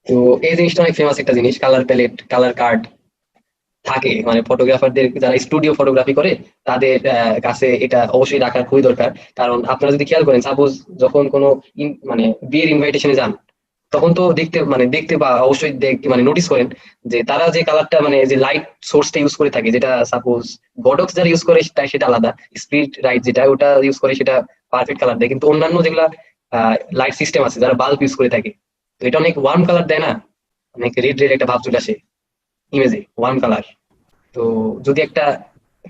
তো এই জিনিসটা অনেক ফেমাস একটা জিনিস, কালার প্যালেট, কালার কার্ড থাকে, মানে ফটোগ্রাফারদের যারা স্টুডিও ফটোগ্রাফি করে তাদের কাছে এটা অবশ্যই রাখার খুবই দরকার। কারণ আপনারা যদি খেয়াল করেন, সাপোজ যখন কোনো মানে বিয়ের ইনভাইটেশনে যান, তখন তো দেখতে বা অবশ্যই মানে নোটিস করেন যে তারা যে কালারটা মানে যে লাইট সোর্সটা ইউজ করে থাকে, যেটা সাপোজ বডক্স যারা ইউজ করে সেটা আলাদা, স্পিড লাইট যেটা ওটা ইউজ করে সেটা পারফেক্ট কালার দেয়। কিন্তু অন্যান্য যেগুলা লাইট সিস্টেম আছে যারা বাল্ব ইউজ করে থাকে, তো এটা অনেক ওয়ার্ম কালার দেয় না, অনেক রেড রেড একটা ভাব চলে আসে ইমেজে, ওয়ার্ম কালার। তো যদি একটা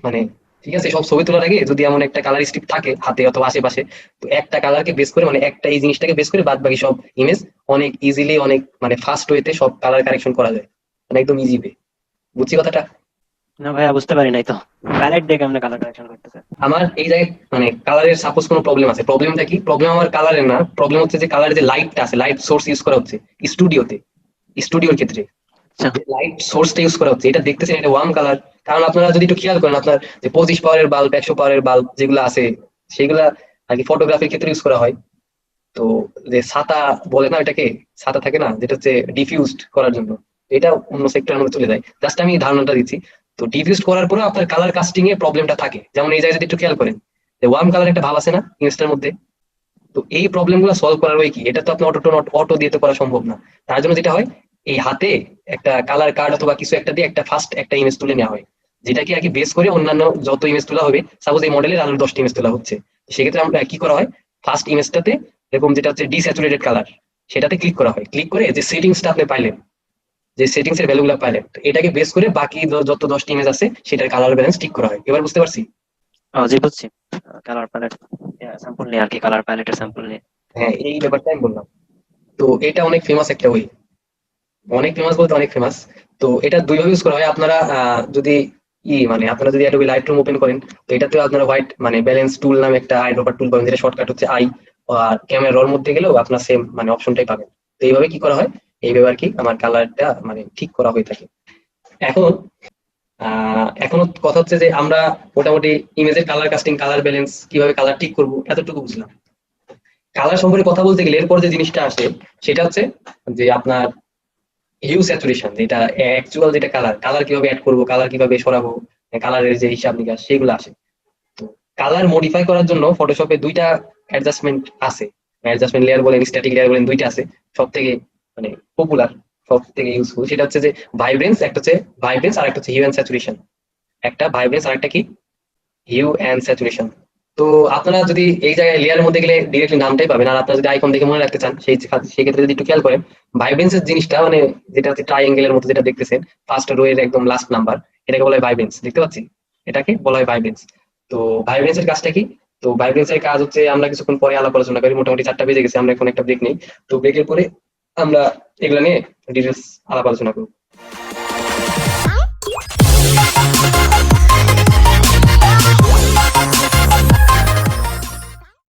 মানে ঠিক আছে, সব ছবি তোলার আগে যদি এমন একটা কালার স্ট্রিপ থাকে হাতে অথবা আশেপাশে, তো একটা কালারকে বেস করে মানে একটা এই জিনিসটাকে বেস করে বাদ বাকি সব ইমেজ অনেক ইজিলি, অনেক মানে ফাস্ট ওয়েতে সব কালার কারেকশন করা যায়, মানে একদম ইজি ওয়ে। বুঝছি কথাটা? না ভাইয়া, বুঝতে পারি নাই তো, প্যালেট দেখে আমরা কালার কারেকশন করতেছে। আমার এই জায়গায় মানে কালারের সাপোজ কোনো প্রবলেম আছে, প্রবলেমটা কি? প্রবলেম আমার কালারের না, প্রবলেম হচ্ছে যে কালারের যে লাইটটা আছে, লাইট সোর্স ইউজ করা হচ্ছে স্টুডিওর ক্ষেত্রে, আচ্ছা। লাইট সোর্সটা ইউজ করা হচ্ছে, এটা দেখতেছেন এটা ওয়ার্ম কালার। কারণ আপনারা যদি একটু খেয়াল করেন, আপনার যে 25 পাওয়ারের বাল্ব, 100 পাওয়ারের বাল্ব যেগুলো আছে সেগুলা আর কি ফটোগ্রাফির ক্ষেত্রে ইউজ করা হয়। তো যে ছাতা বলে না এটাকে, ছাতা থাকে না যেটা হচ্ছে ডিফিউজড করার জন্য, এটা অন্য সেক্টরের মধ্যে চলে যায়, জাস্ট আমি ধারণাটা দিচ্ছি। তো ডিফিউজড করার পরে আপনার কালার কাস্টিং এ প্রবলেমটা থাকে, যেমন এই জায়গায় যদি একটু খেয়াল করেন যে ওয়ার্ম কালার একটা ভাব আছে না ইমেজটার মধ্যে। তো এই প্রবলেম গুলো সলভ করার ওই কি, এটা তো আপনি অটো দিয়ে তো করা সম্ভব না। তার জন্য যেটা হয়, এই হাতে একটা কালার কার্ড অথবা কিছু একটা দিয়ে একটা ফার্স্ট একটা ইমেজ তুলে নেওয়া হয়, যেটাকে আর কি বেস করে অন্যান্য যত ইমেজ তোলা হবে, সাপোজ এই মডেলের আরো 10টা ইমেজ তোলা হচ্ছে, সেক্ষেত্রে আমরা কি করা হয়, ফার্স্ট ইমেজটাতে এরকম যেটা হচ্ছে ডিস্যাচুরেটেড কালার, সেটাতে ক্লিক করা হয়। ক্লিক করে যে সেটিংসটা আপনি পাইলেন, যে সেটিংস এর ভ্যালুগুলো পাইলেন, তো এটাকে বেস করে বাকি যত 10টা ইমেজ আছে সেটার কালার ব্যালেন্স ঠিক করা হয়। এবার বুঝতে পারছি? ও জি, বুঝছি। কালার প্যালেট স্যাম্পল নিয়ে আর কি, কালার প্যালেটের স্যাম্পল নিয়ে। হ্যাঁ, এই ব্যাপারটা আমি বললাম। তো এটা অনেক ফেমাস একটা ওয়ে, অনেক ফেমাস বলতে অনেক ফেমাস। তো এটা দুইভাবে ইউজ করা হয়। আপনারা যদি মানে আপনারা যদি অ্যাডোবি লাইট রুম ওপেন করেন, তো এটাতে আপনারা হোয়াইট মানে ব্যালেন্স টুল নামে একটা আইড্রপার টুল পাবেন, যেটা শর্টকাট হচ্ছে আই। আর ক্যামেরা রর মধ্যে গেলেও আপনার সেম মানে অপশনটাই পাবেন। তো এইভাবে কি করা হয়, এইভাবে আর কি আমার কালারটা মানে ঠিক করা হয়ে থাকে। এখন এখনো কথা হচ্ছে যে আমরা মোটামুটি ইমেজের কালার কাস্টিং, কালার ব্যালেন্স, কিভাবে কালার ঠিক করবো এতটুকু বুঝলাম। কালার সম্পর্কে কথা বলতে গেলে এরপর যে জিনিসটা আসে সেটা হচ্ছে যে আপনার হিউ স্যাচুরেশন, যেটা অ্যাকচুয়াল যেটা কালার কিভাবে অ্যাড করবো, কালার কিভাবে সরাবো, কালারের যে হিসাব নিকাশ সেগুলো আসে। তো কালার মডিফাই করার জন্য ফটোশপে দুইটা অ্যাডজাস্টমেন্ট আছে, অ্যাডজাস্টমেন্ট লেয়ার বলেন, স্ট্যাটিক লেয়ার বলেন, দুইটা আছে। সব থেকে মানে পপুলার, সব থেকে ইউজফুল সেটা হচ্ছে যে ভাইব্রেন্স, একটা হচ্ছে ভাইব্রেন্স আর একটা হচ্ছে হিউ অ্যান্ড স্যাচুরেশন। একটা ভাইব্রেন্স আর একটা কি হিউ অ্যান্ড স্যাচুরেশন। তো আপনারা যদি এই জায়গায় লেয়ারের মধ্যে গেলে ডিরেক্টলি নামটাই পাবেন, আর আপনারা যদি আইকন দেখে মনে রাখতে চান সেই ক্ষেত্রে যদি একটু খেয়াল করেন, ভাইব্রেন্সের জিনিসটা মানে যেটা হচ্ছে ট্রাইঅ্যাঙ্গেলের মতো যেটা দেখতেছেন, ফার্স্ট রো এর একদম লাস্ট নাম্বার, এটাকে বলা হয় ভাইব্রেন্স। দেখতে পাচ্ছি, এটাকে বলা হয় ভাইব্রেন্স। তো ভাইব্রেন্সের কাজটা কি? তো ভাইব্রেন্সের কাজ হচ্ছে, আমরা কিছুক্ষণ পরে আলাপ আলোচনা করি, মোটামুটি 4টা বেজে গেছে, আমরা এখন একটা ব্রেক নেই। তো ব্রেকের পরে আমরা এগুলা নিয়ে ডিটেলস আলাপ আলোচনা করবো।